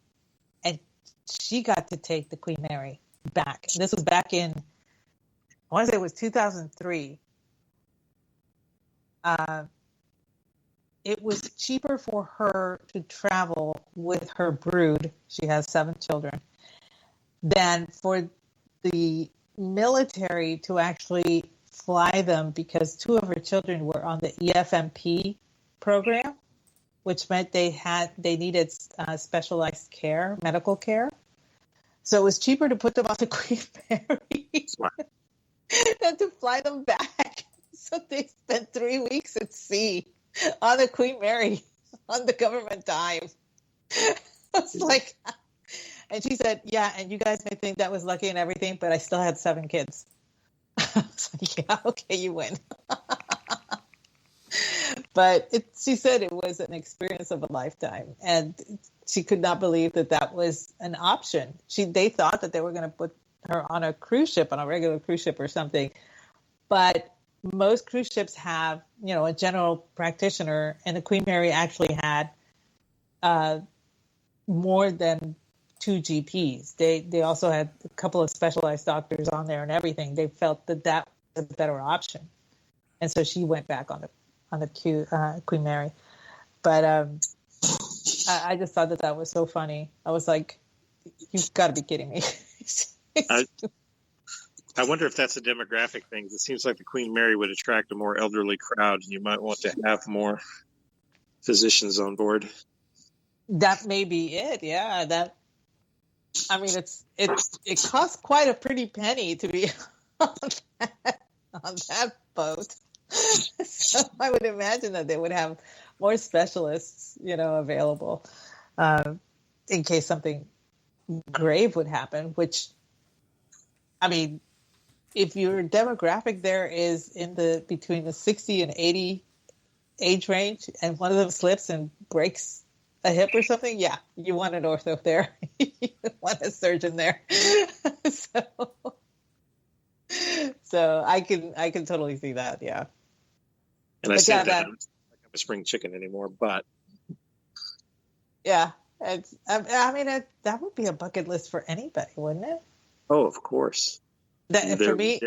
and she got to take the Queen Mary back. This was back in, I want to say it was 2003. It was cheaper for her to travel with her brood, she has 7 children, than for the military to actually fly them, because 2 of her children were on the EFMP program, which meant they needed specialized care, medical care. So it was cheaper to put them on the Queen Mary than to fly them back. So they spent 3 weeks at sea on the Queen Mary on the government dime. It's like, and she said, yeah, and you guys may think that was lucky and everything, but I still had 7 kids. I was like, yeah, okay, you win. But she said it was an experience of a lifetime, and she could not believe that was an option. They thought that they were going to put her on a cruise ship, on a regular cruise ship or something. But most cruise ships have, a general practitioner, and the Queen Mary actually had more than 2 GPs. They also had a couple of specialized doctors on there and everything. They felt that was a better option, and so she went back on the Queen Mary. But I just thought that was so funny. I was like, "You've got to be kidding me." I wonder if that's a demographic thing. It seems like the Queen Mary would attract a more elderly crowd, and you might want to have more physicians on board. That may be it. Yeah. It costs quite a pretty penny to be on that boat. So I would imagine that they would have more specialists, available in case something grave would happen, which, if your demographic there is between the 60 and 80 age range, and one of them slips and breaks a hip or something, yeah, you want an ortho there. You want a surgeon there. So I can totally see that, yeah. And I said that I'm not a spring chicken anymore, but yeah, that would be a bucket list for anybody, wouldn't it? Oh, of course. For me,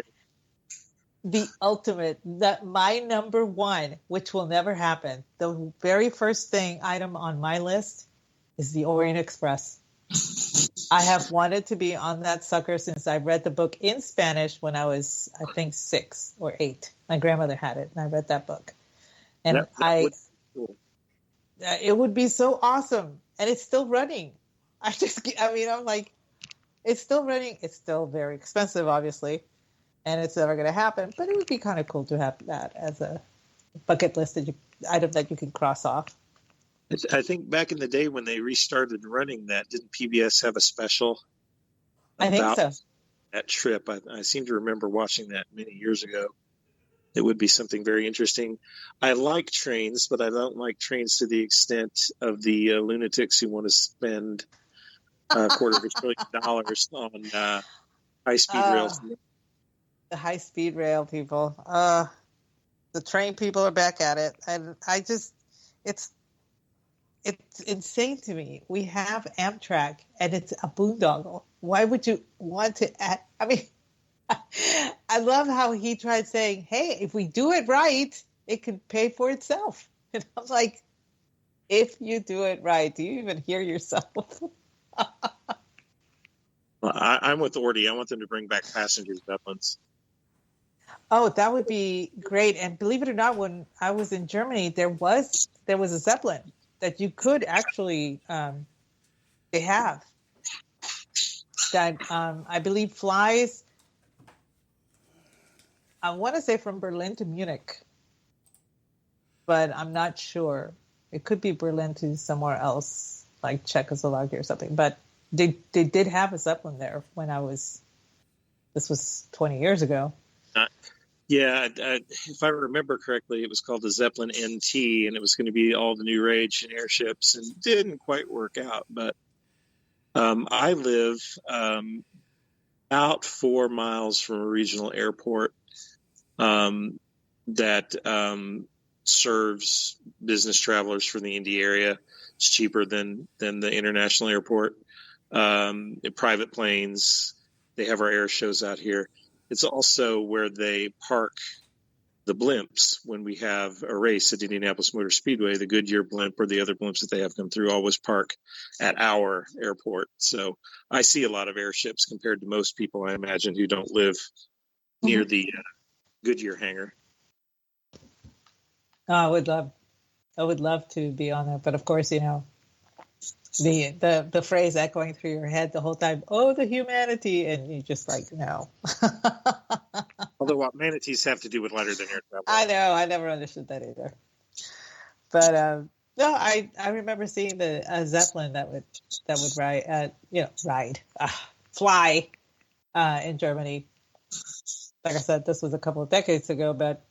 the ultimate, my number one, which will never happen, the very first item on my list is the Orient Express. I have wanted to be on that sucker since I read the book in Spanish when I was, I think, 6 or 8. My grandmother had it, and I read that book. And it would be so awesome. And it's still running. I'm like, it's still running. It's still very expensive, obviously, and it's never going to happen. But it would be kind of cool to have that as a bucket list item that you can cross off. I think back in the day when they restarted running that, didn't PBS have a special? I think so. That trip, I seem to remember watching that many years ago. It would be something very interesting. I like trains, but I don't like trains to the extent of the lunatics who want to spend $250 billion on high-speed rails. The high-speed rail people. The train people are back at it. And it's insane to me. We have Amtrak, and it's a boondoggle. Why would you want to add? I love how he tried saying, hey, if we do it right, it can pay for itself. And I'm like, if you do it right, do you even hear yourself? Well, I'm with Orty. I want them to bring back passenger Zeppelins. Oh, that would be great. And believe it or not, when I was in Germany, there was a Zeppelin that you could actually, they have, that I believe flies, I want to say from Berlin to Munich, but I'm not sure. It could be Berlin to somewhere else, like Czechoslovakia or something. But they did have a Zeppelin there when this was 20 years ago. If I remember correctly, it was called the Zeppelin NT, and it was going to be all the new rage and airships, and didn't quite work out. But I live about 4 miles from a regional airport that serves business travelers from the Indy area. It's cheaper than the international airport. Private planes. They have our air shows out here. It's also where they park the blimps when we have a race at Indianapolis Motor Speedway. The Goodyear blimp or the other blimps that they have come through always park at our airport. So I see a lot of airships compared to most people, I imagine, who don't live near the Goodyear hangar. I would love to be on there, but of course, the phrase echoing through your head the whole time, oh, the humanity, and you just like, no. Although what manatees have to do with lighter than air travel. I know, I never understood that either. But no, I remember seeing the Zeppelin that would fly in Germany. Like I said, this was a couple of decades ago, but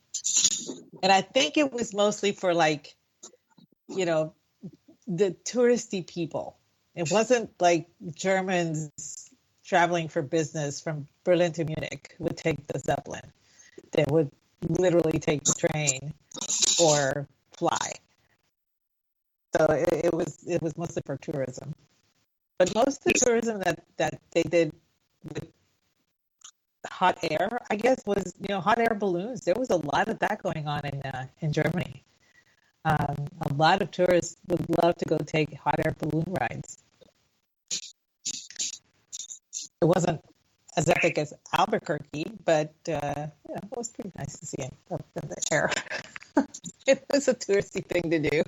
And I think it was mostly for like, you know, the touristy people. It wasn't like Germans traveling for business from Berlin to Munich would take the Zeppelin. They would literally take the train or fly. So it was mostly for tourism. But most of the tourism that they did with hot air, I guess, was, you know, hot air balloons. There was a lot of that going on in Germany. A lot of tourists would love to go take hot air balloon rides. It wasn't as epic as Albuquerque, but it was pretty nice to see it up in the air. It was a touristy thing to do.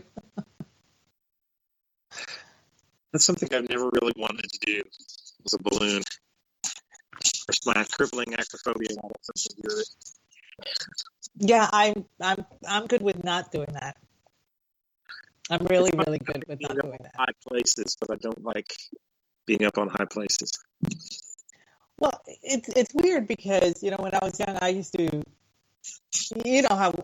That's something I've never really wanted to do, was a balloon. Of course, my crippling acrophobia had something to do with it. Yeah, I'm good with not doing that. I'm really, really good with not doing that. High places, but I don't like being up on high places. Well, it's weird because, you know, when I was young, I used to, you know, how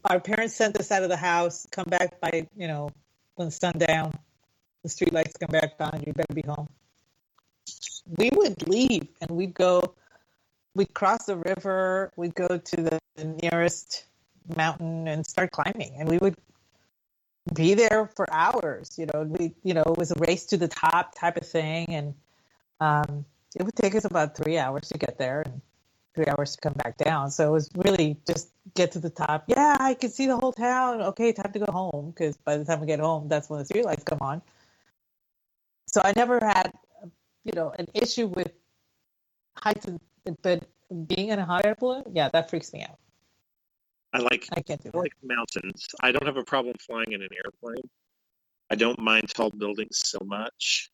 our parents sent us out of the house, come back by, you know, when sundown, the street lights come back on, you better be home. We would leave and we'd cross the river, we'd go to the nearest mountain and start climbing, and we would be there for hours. You know, it was a race to the top type of thing, and it would take us about 3 hours to get there and 3 hours to come back down. So it was really just get to the top. Yeah, I can see the whole town. Okay, time to go home, because by the time we get home, that's when the street lights come on. So I never had, you know, an issue with heights, but being in a hot air balloon, yeah, that freaks me out. I can't do that. I like mountains. I don't have a problem flying in an airplane. I don't mind tall buildings so much.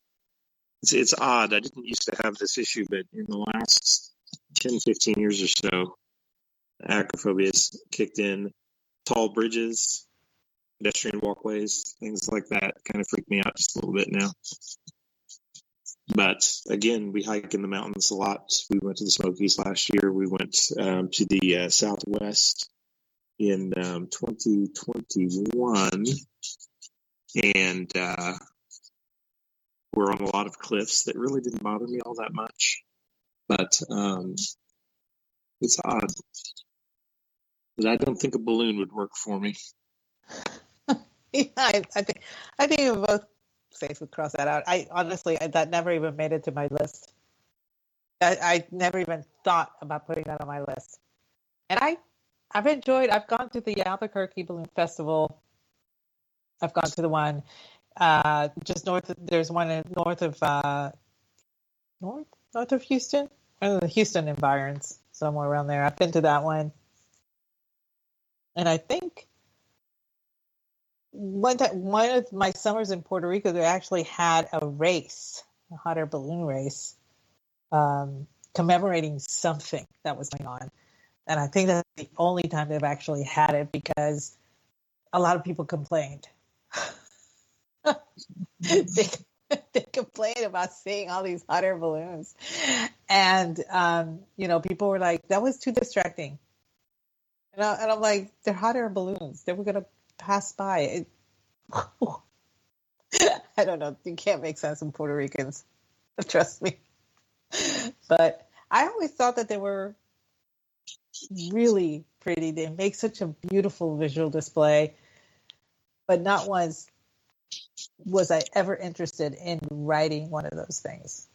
It's odd. I didn't used to have this issue, but in the last 10, 15 years or so, acrophobia has kicked in. Tall bridges, pedestrian walkways, things like that kind of freak me out just a little bit now. But again, we hike in the mountains a lot. We went to the Smokies last year. We went to the Southwest in 2021, and we're on a lot of cliffs that really didn't bother me all that much. But it's odd that I don't think a balloon would work for me. Yeah, I think we both safe would cross that out. I honestly, that never even made it to my list. I never even thought about putting that on my list. And I've gone to the Albuquerque Balloon Festival. I've gone to the one just there's one north of Houston, or the Houston environs, somewhere around there. I've been to that one. And I think one of my summers in Puerto Rico, they actually had a race, a hot air balloon race, commemorating something that was going on. And I think that's the only time they've actually had it, because a lot of people complained. They complained about seeing all these hot air balloons. And, you know, people were like, that was too distracting. And I'm like, they're hot air balloons. They were going to pass by. I don't know. You can't make sense of Puerto Ricans. Trust me. But I always thought that they were really pretty. They make such a beautiful visual display. But not once was I ever interested in riding one of those things.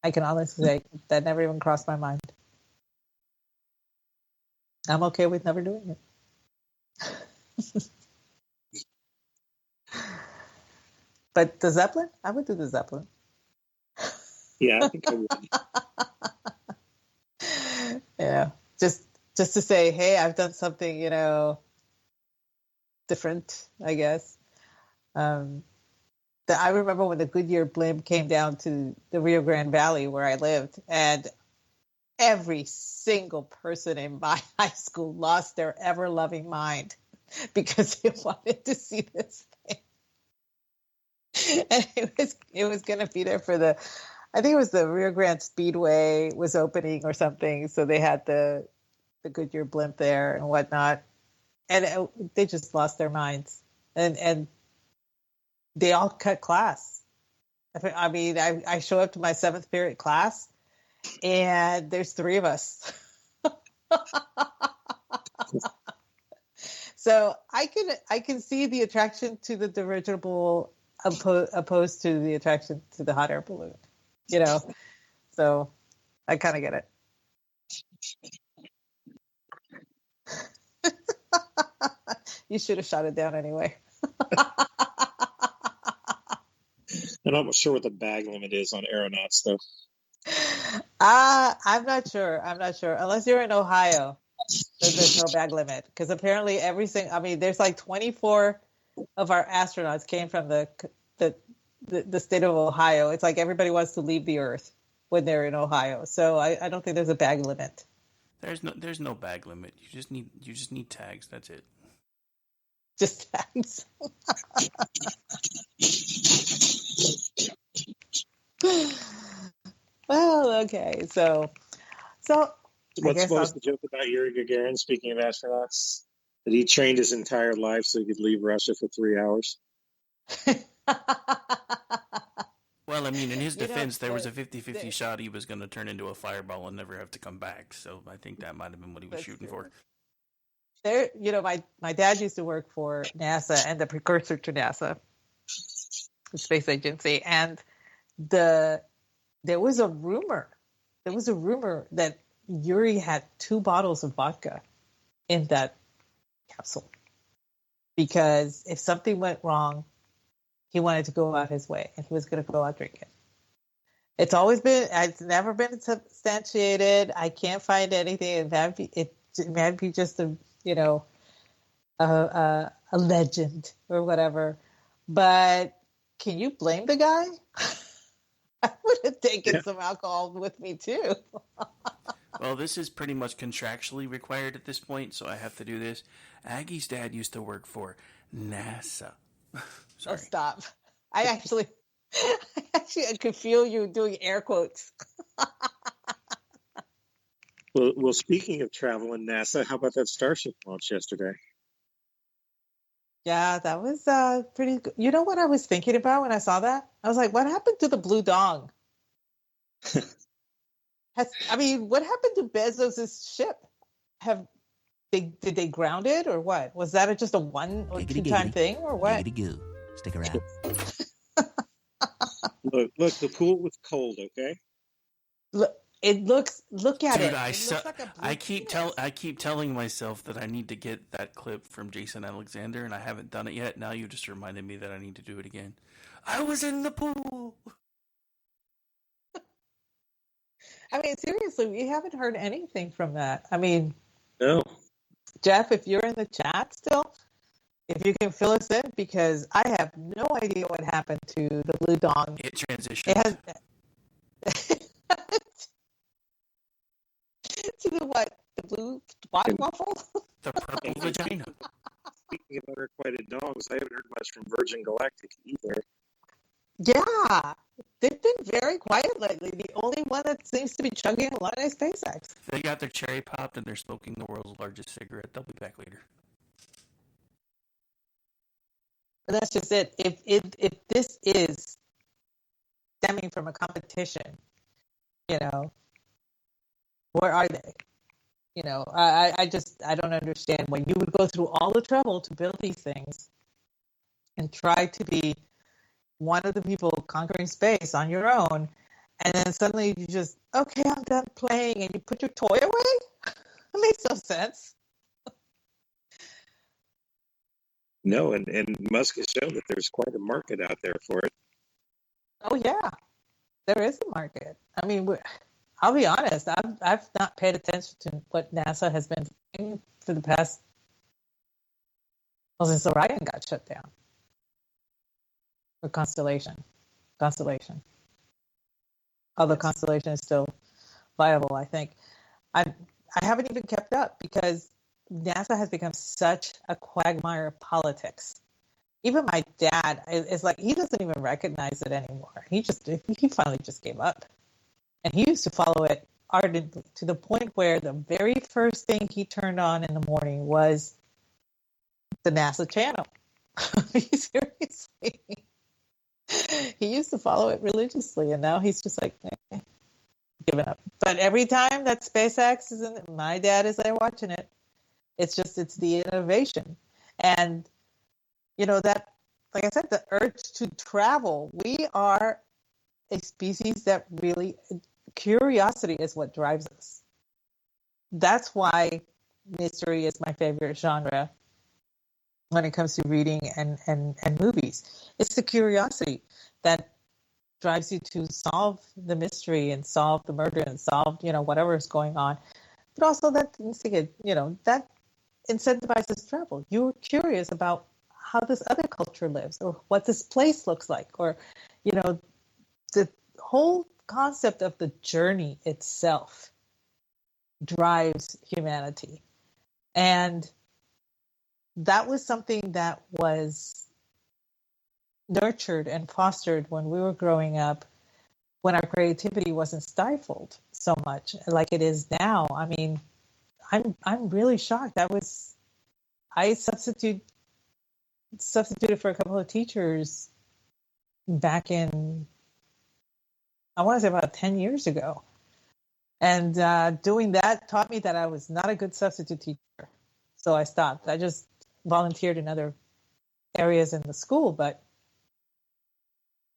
I can honestly say that never even crossed my mind. I'm okay with never doing it. But the Zeppelin? I would do the Zeppelin. Yeah, I think I would. Yeah, just to say, hey, I've done something, you know, different, I guess. I remember when the Goodyear blimp came down to the Rio Grande Valley where I lived, and every single person in my high school lost their ever-loving mind because they wanted to see this thing. And it was going to be there for I think it was the Rio Grande Speedway was opening or something, so they had the Goodyear blimp there and whatnot. and they just lost their minds, and they all cut class. I mean, I show up to my 7th period class, and there's 3 of us. So I can see the attraction to the dirigible opposed to the attraction to the hot air balloon, you know. So I kind of get it. You should have shot it down anyway. I'm not sure what the bag limit is on aeronauts, though. I'm not sure. Unless you're in Ohio, there's no bag limit. Because apparently there's like 24 of our astronauts came from the state of Ohio. It's like everybody wants to leave the Earth when they're in Ohio. So I don't think there's a bag limit. There's no bag limit. You just need tags. That's it. Just tags. Well, okay. So what's the joke about Yuri Gagarin, speaking of astronauts? That he trained his entire life so he could leave Russia for 3 hours? Well, I mean, in his defense, there was a 50-50 shot he was going to turn into a fireball and never have to come back. So I think that might have been what he was shooting for. There, my dad used to work for NASA and the precursor to NASA, the space agency, and there was a rumor that Yuri had 2 bottles of vodka in that capsule because if something went wrong, he wanted to go out his way and he was going to go out drinking. It's never been substantiated. I can't find anything. It might be just a legend or whatever. But can you blame the guy? I would have taken some alcohol with me too. Well, this is pretty much contractually required at this point, so I have to do this. Aggie's dad used to work for NASA. Sorry. Oh, stop. I could feel you doing air quotes. Well, speaking of travel and NASA, how about that Starship launch yesterday? Yeah, that was pretty good. You know what I was thinking about when I saw that? I was like, what happened to the Blue Dong? What happened to Bezos' ship? Did they ground it or what? Was that just a 1 or 2 time thing or what? Giggity-goo. Stick around. Look, the pool was cold, okay? Look at Dude, it. I keep telling myself that I need to get that clip from Jason Alexander, and I haven't done it yet. Now you just reminded me that I need to do it again. I was in the pool. I mean, seriously, we haven't heard anything from that. I mean, no. Jeff, if you're in the chat still, if you can fill us in, because I have no idea what happened to the Blue Dong. It transitioned. It has to the what? The blue body waffle? The purple vagina. Speaking of unrequited dogs, I haven't heard much from Virgin Galactic either. Yeah, they've been very quiet lately. The only one that seems to be chugging a lot is SpaceX. They got their cherry popped and they're smoking the world's largest cigarette. They'll be back later. But that's just it. If this is stemming from a competition, where are they? I don't understand why you would go through all the trouble to build these things and try to be one of the people conquering space on your own, and then suddenly you just, okay, I'm done playing, and you put your toy away? That makes no sense. No, and Musk has shown that there's quite a market out there for it. Oh, yeah. There is a market. I mean, I'll be honest, I've not paid attention to what NASA has been doing for the past, since Orion got shut down. Or Constellation. Although Constellation is still viable, I think. I haven't even kept up because NASA has become such a quagmire of politics. Even my dad is like, he doesn't even recognize it anymore. He finally just gave up. And he used to follow it ardently to the point where the very first thing he turned on in the morning was the NASA channel. Seriously. He used to follow it religiously, and now he's just like giving up. But every time that SpaceX is in, my dad is there watching it. It's the innovation. And, that, like I said, the urge to travel, we are a species that really, curiosity is what drives us. That's why mystery is my favorite genre when it comes to reading and movies. It's the curiosity that drives you to solve the mystery and solve the murder and solve, whatever is going on. But also that incentivizes travel. You're curious about how this other culture lives or what this place looks like, or, the whole concept of the journey itself drives humanity. And that was something that was nurtured and fostered when we were growing up, when our creativity wasn't stifled so much like it is now. I mean, I'm really shocked. I substituted for a couple of teachers back in, I want to say about 10 years ago. And doing that taught me that I was not a good substitute teacher. So I stopped. I just volunteered in other areas in the school, but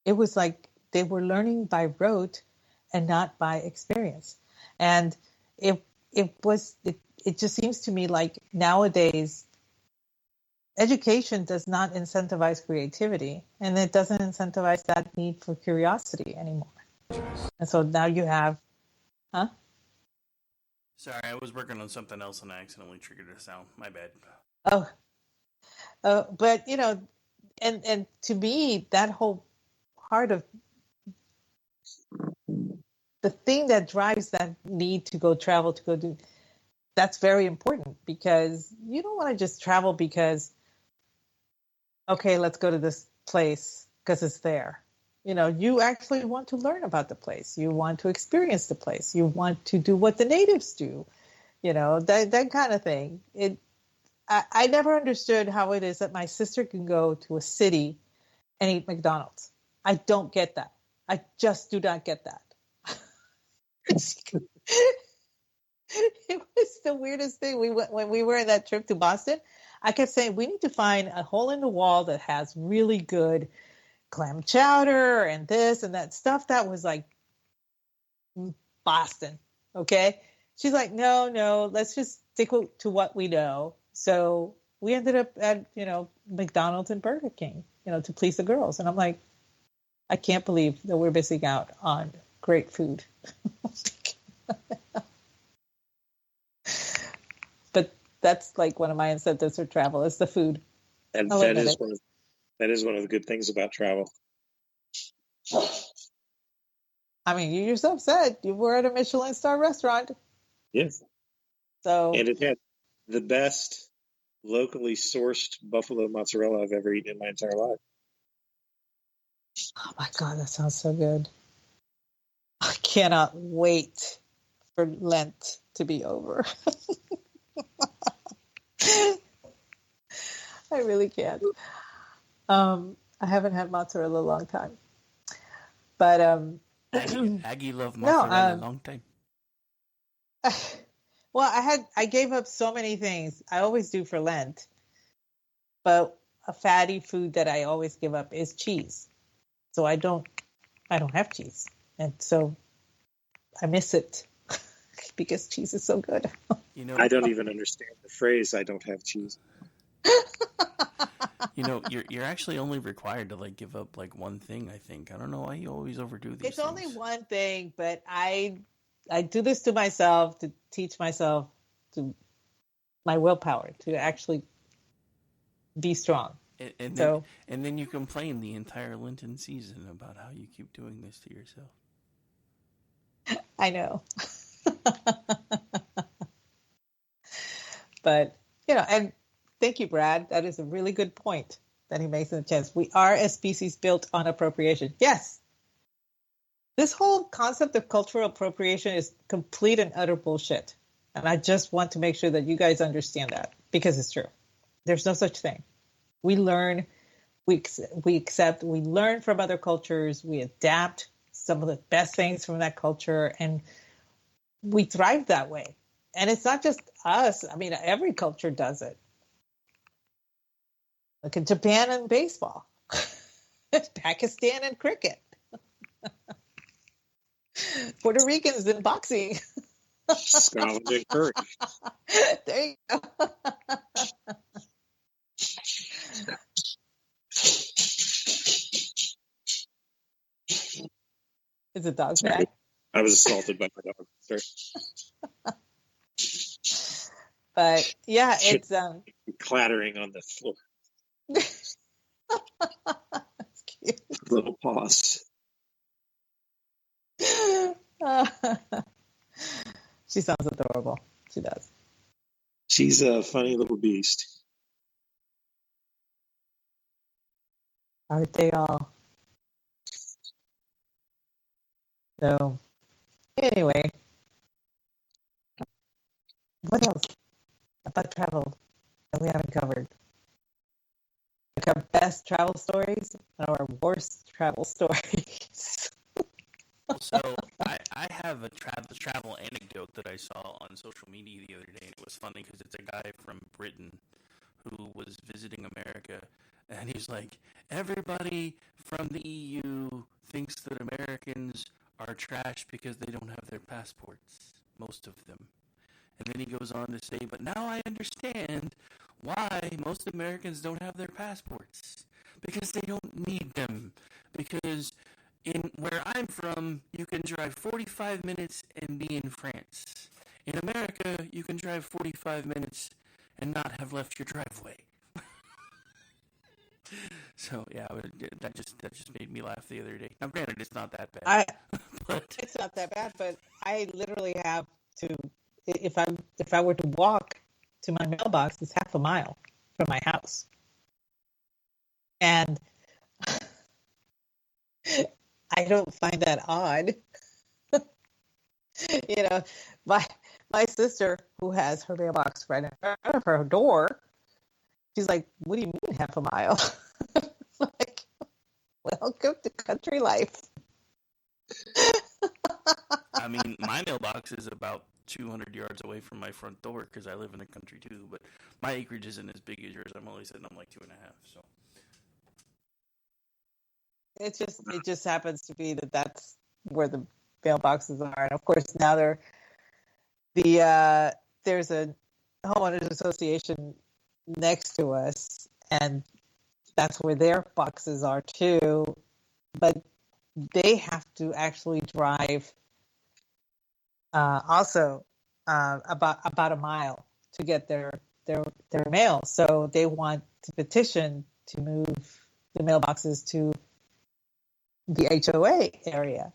it was like they were learning by rote and not by experience. And it just seems to me like nowadays education does not incentivize creativity, and it doesn't incentivize that need for curiosity anymore. And so now you have, Sorry, I was working on something else and I accidentally triggered a sound. My bad. But and to me, that whole part of the thing that drives that need to go travel, to go do, that's very important, because you don't want to just travel because, okay, let's go to this place because it's there. You actually want to learn about the place. You want to experience the place. You want to do what the natives do, that kind of thing. I never understood how it is that my sister can go to a city and eat McDonald's. I don't get that. I just do not get that. It was the weirdest thing. When we were in that trip to Boston, I kept saying, we need to find a hole in the wall that has really good clam chowder and this and that stuff that was like Boston. Okay. She's like, no, let's just stick to what we know. So we ended up at, McDonald's and Burger King, to please the girls. And I'm like, I can't believe that we're missing out on great food. But that's like one of my incentives for travel is the food. And that is one of the good things about travel. I mean, you yourself said you were at a Michelin star restaurant. Yes. So, and it had the best locally sourced buffalo mozzarella I've ever eaten in my entire life. Oh my God, that sounds so good. I cannot wait for Lent to be over. I really can't. I haven't had mozzarella a long time. But Aggie loved mozzarella a long time. Well, I gave up so many things. I always do for Lent. But a fatty food that I always give up is cheese. So I don't have cheese. And so I miss it because cheese is so good. I don't even understand the phrase, I don't have cheese. You're actually only required to give up one thing, I think. I don't know why you always overdo these It's things. only one thing, but I do this to myself to teach myself to my willpower to actually be strong. And then you complain the entire Lenten season about how you keep doing this to yourself. I know. But, and thank you, Brad. That is a really good point that he makes in the chest. We are a species built on appropriation. Yes. This whole concept of cultural appropriation is complete and utter bullshit. And I just want to make sure that you guys understand that because it's true. There's no such thing. We learn, we accept, we learn from other cultures, we adapt some of the best things from that culture, and we thrive that way. And it's not just us. I mean, every culture does it. Look at Japan and baseball, Pakistan and cricket, Puerto Ricans in boxing. Scotland and Kirk. There you go. Is it dog back? I was assaulted by my dog. Sorry. But yeah, it's clattering on the floor. That's cute. Little paws. She sounds adorable. She does. She's a funny little beast. Aren't they all? So, anyway, what else about travel that we haven't covered? Like our best travel stories and our worst travel stories. So I have a travel anecdote that I saw on social media the other day, and it was funny because it's a guy from Britain who was visiting America, and he's like, everybody from the EU thinks that Americans are trash because they don't have their passports, most of them. And then he goes on to say, but now I understand why most Americans don't have their passports. Because they don't need them. Because in where I'm from, you can drive 45 minutes and be in France. In America, you can drive 45 minutes and not have left your driveway. So yeah, that just made me laugh the other day. Now, granted, it's not that bad. It's not that bad, but I literally have to. If I were to walk to my mailbox, it's half a mile from my house, and I don't find that odd. You know, my sister, who has her mailbox right in front of her door, she's like, "What do you mean half a mile?" Like, welcome to country life. I mean, my mailbox is about 200 yards away from my front door because I live in the country too, but my acreage isn't as big as yours. I'm only sitting on like 2.5, so. It just happens to be that's where the mailboxes are, and of course now there's a homeowners association next to us, and that's where their boxes are too, but they have to actually drive also about a mile to get their mail. So they want to petition to move the mailboxes to the HOA area.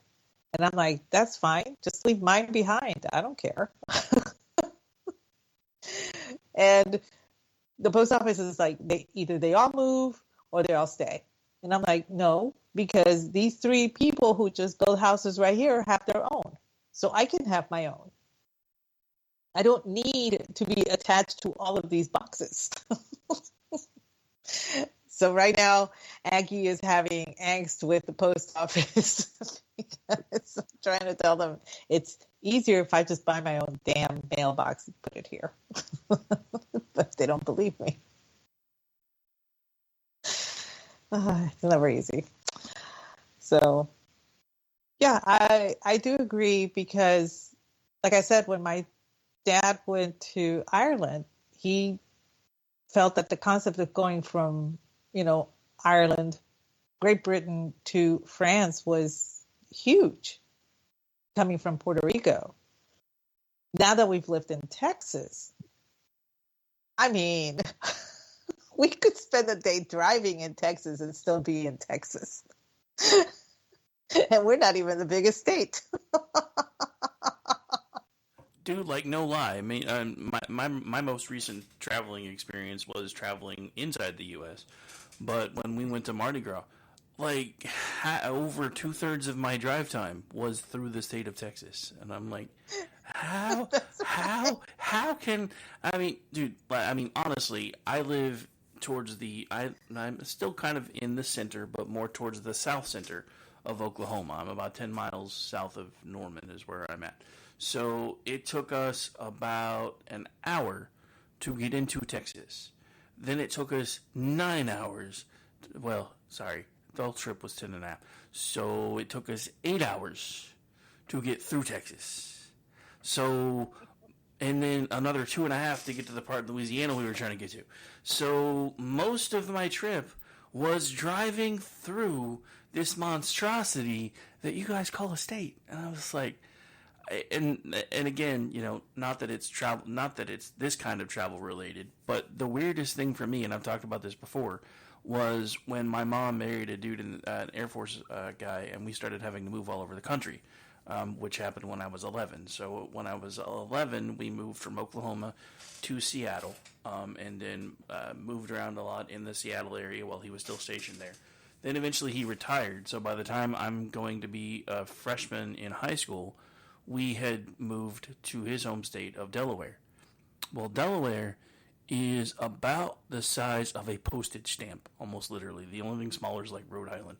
And I'm like, that's fine. Just leave mine behind. I don't care. And the post office is like, either they all move or they all stay. And I'm like, no, because these 3 people who just build houses right here have their own. So I can have my own. I don't need to be attached to all of these boxes. So right now, Aggie is having angst with the post office because I'm trying to tell them it's easier if I just buy my own damn mailbox and put it here. But they don't believe me. It's never easy. So, yeah, I do agree because, like I said, when my dad went to Ireland, he felt that the concept of going from, Ireland, Great Britain to France was huge, coming from Puerto Rico. Now that we've lived in Texas, I mean, we could spend a day driving in Texas and still be in Texas. And we're not even the biggest state. Dude, like, no lie. I mean, my most recent traveling experience was traveling inside the U.S. But when we went to Mardi Gras, like over 2/3 of my drive time was through the state of Texas, and I'm like, how can I mean, dude? I mean, honestly, I live towards I'm still kind of in the center, but more towards the south center of Oklahoma. I'm about 10 miles south of Norman is where I'm at. So it took us about an hour to get into Texas. Then it took us 9 hours. Well, sorry, the whole trip was 10 and a half. So it took us 8 hours to get through Texas. So, and then another 2.5 to get to the part of Louisiana we were trying to get to. So most of my trip was driving through this monstrosity that you guys call a state. And I was like, and again, you know, not that it's this kind of travel related, but the weirdest thing for me, and I've talked about this before, was when my mom married a dude, an Air Force guy, and we started having to move all over the country, which happened when I was 11. So when I was 11, we moved from Oklahoma to Seattle, and then moved around a lot in the Seattle area while he was still stationed there. Then eventually he retired, so by the time I'm going to be a freshman in high school, we had moved to his home state of Delaware. Well, Delaware is about the size of a postage stamp, almost literally. The only thing smaller is like Rhode Island.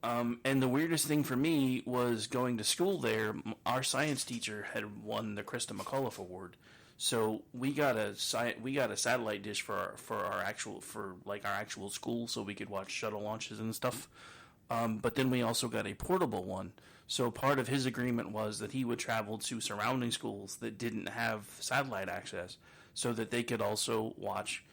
And the weirdest thing for me was going to school there. Our science teacher had won the Krista McAuliffe Award, so we got a satellite dish for our actual school, so we could watch shuttle launches and stuff. But then we also got a portable one. So part of his agreement was that he would travel to surrounding schools that didn't have satellite access, so that they could also watch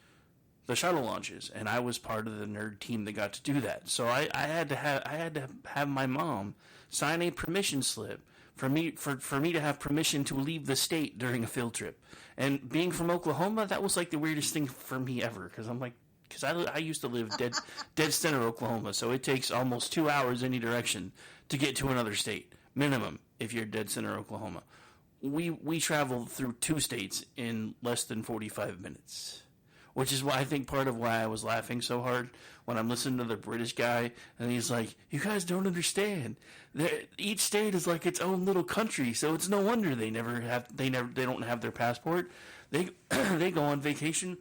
the shuttle launches. And I was part of the nerd team that got to do that. So I had to have my mom sign a permission slip for me to have permission to leave the state during a field trip. And being from Oklahoma, that was like the weirdest thing for me ever, because I used to live dead center Oklahoma, so it takes almost 2 hours any direction to get to another state, minimum, if you're dead center Oklahoma. We traveled through 2 states in less than 45 minutes, which is why I think part of why I was laughing so hard when I'm listening to the British guy, and he's like, "You guys don't understand. Each state is like its own little country, so it's no wonder they don't have their passport. They go on vacation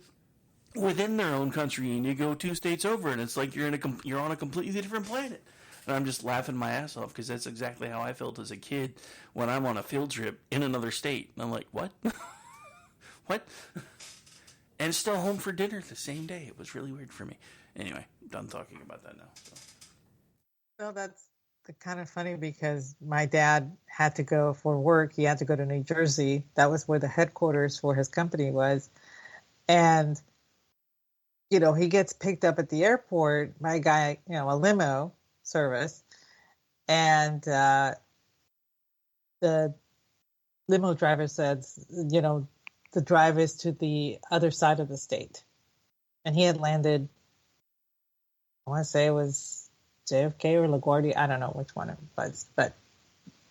within their own country, and you go 2 states over, and it's like you're on a completely different planet." And I'm just laughing my ass off, because that's exactly how I felt as a kid when I'm on a field trip in another state. And I'm like, what? What? And still home for dinner the same day. It was really weird for me. Anyway, done talking about that now. So that's kind of funny, because my dad had to go for work. He had to go to New Jersey. That was where the headquarters for his company was. And, you know, he gets picked up at the airport by a guy, you know, a limo service. And the limo driver says, you know, the drive is to the other side of the state. And he had landed, I want to say it was JFK or LaGuardia. I don't know which one it was. But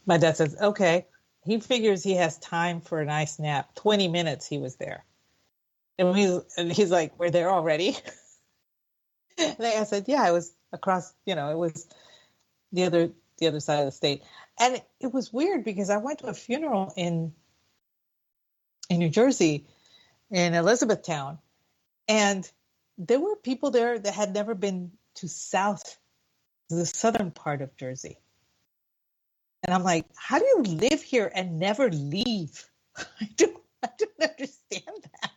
my dad says, okay. He figures he has time for a nice nap. 20 minutes he was there. And he's like, we're there already? And I said, yeah, it was across, you know, it was the other side of the state. And it was weird, because I went to a funeral in New Jersey, in Elizabethtown, and there were people there that had never been to the southern part of Jersey. And I'm like, how do you live here and never leave? I don't understand that.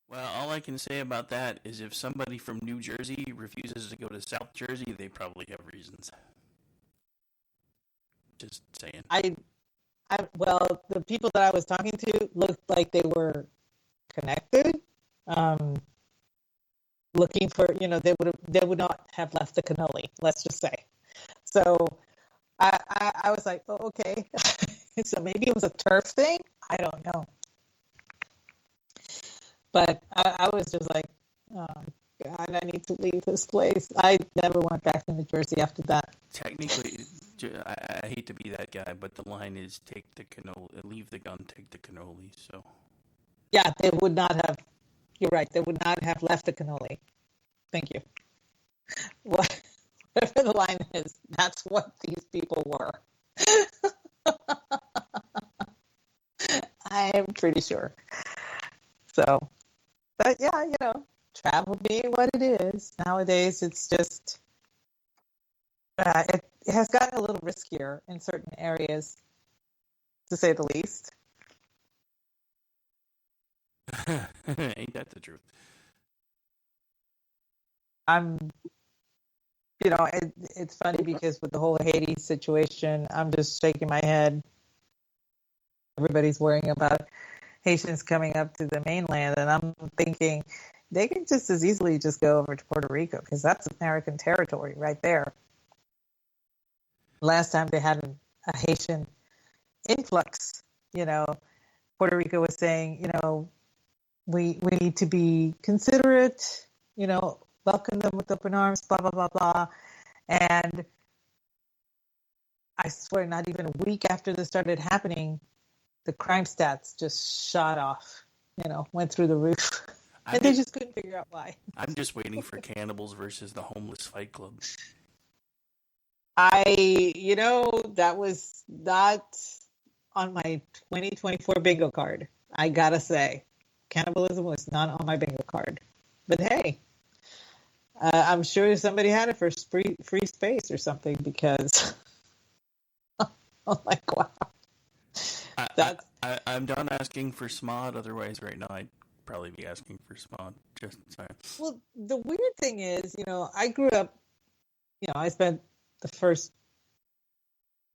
Well, all I can say about that is if somebody from New Jersey refuses to go to South Jersey, they probably have reasons. Just saying. Well, the people that I was talking to looked like they were connected, looking for, you know, they would not have left the cannoli, let's just say. So I was like, oh, okay. So maybe it was a turf thing. I don't know. But I was just like, oh, God, I need to leave this place. I never went back to New Jersey after that. Technically, I hate to be that guy, but the line is take the cannoli, leave the gun, take the cannoli. So, yeah, they would not have. You're right. They would not have left the cannoli. Thank you. What Whatever the line is, that's what these people were. I am pretty sure. So, but yeah, travel being what it is nowadays, it's just it has gotten a little riskier in certain areas, to say the least. Ain't that the truth? It's funny because with the whole Haiti situation, I'm just shaking my head. Everybody's worrying about Haitians coming up to the mainland, and I'm thinking they can just as easily just go over to Puerto Rico because that's American territory right there. Last time they had a Haitian influx, Puerto Rico was saying, we need to be considerate, welcome them with open arms, blah, blah, blah, blah. And I swear, not even a week after this started happening, the crime stats just shot off, went through the roof. And they just couldn't figure out why. I'm just waiting for Cannibals versus the Homeless Fight Club. That was not on my 2024 bingo card. I gotta say, cannibalism was not on my bingo card. But hey, I'm sure somebody had it for free space or something because I'm like, wow. I'm done asking for SMOD. Otherwise, right now I'd probably be asking for SMOD. Just sorry. Well, the weird thing is, I grew up. I spent the first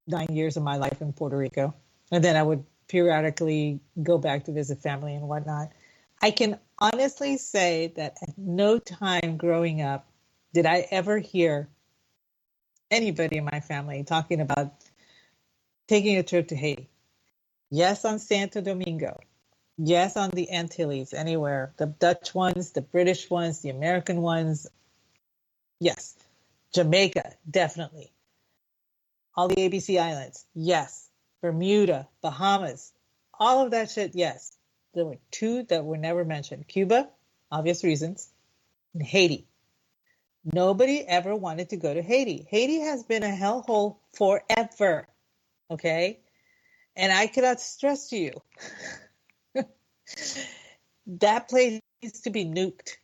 9 years of my life in Puerto Rico, and then I would periodically go back to visit family and whatnot. I can honestly say that at no time growing up did I ever hear anybody in my family talking about taking a trip to Haiti. Yes, on Santo Domingo. Yes, on the Antilles, anywhere. The Dutch ones, the British ones, the American ones. Yes. Jamaica, definitely. All the ABC Islands, yes. Bermuda, Bahamas, all of that shit, yes. There were two that were never mentioned. Cuba, obvious reasons, and Haiti. Nobody ever wanted to go to Haiti. Haiti has been a hellhole forever, okay? And I cannot stress to you, that place needs to be nuked.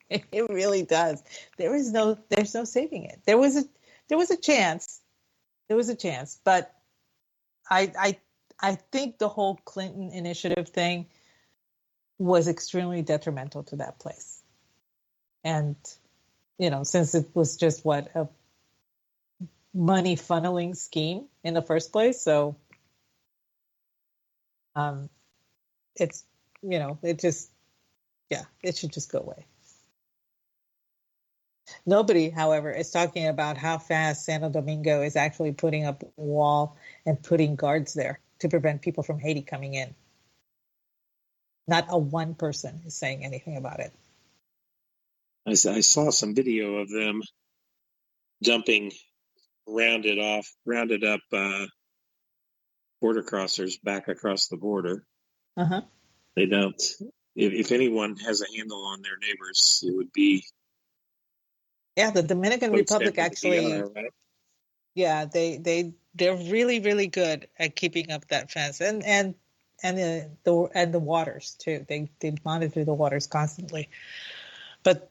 It really does. There's no saving it. There was a chance. There was a chance, but I think the whole Clinton initiative thing was extremely detrimental to that place. And, since it was just a money funneling scheme in the first place. So, it's, it should just go away. Nobody, however, is talking about how fast Santo Domingo is actually putting up a wall and putting guards there to prevent people from Haiti coming in. Not a one person is saying anything about it. I saw some video of them dumping rounded up border crossers back across the border. Uh-huh. They don't. If anyone has a handle on their neighbors, it would be. Yeah, the Dominican Republic actually. DR, right? Yeah, they're really, really good at keeping up that fence and the waters too. They monitor the waters constantly, but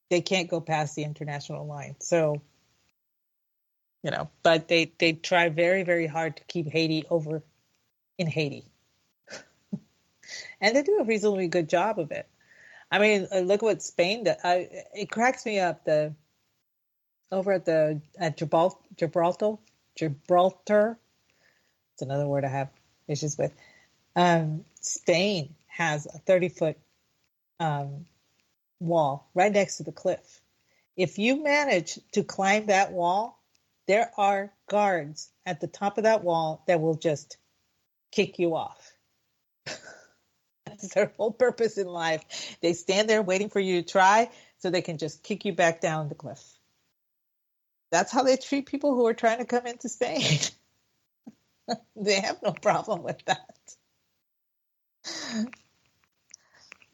they can't go past the international line. So, but they try very, very hard to keep Haiti over in Haiti, and they do a reasonably good job of it. I mean, look what Spain does. It cracks me up. Over at Gibraltar. It's another word I have issues with. Spain has a 30-foot wall right next to the cliff. If you manage to climb that wall, there are guards at the top of that wall that will just kick you off. That's their whole purpose in life. They stand there waiting for you to try so they can just kick you back down the cliff. That's how they treat people who are trying to come into Spain. They have no problem with that.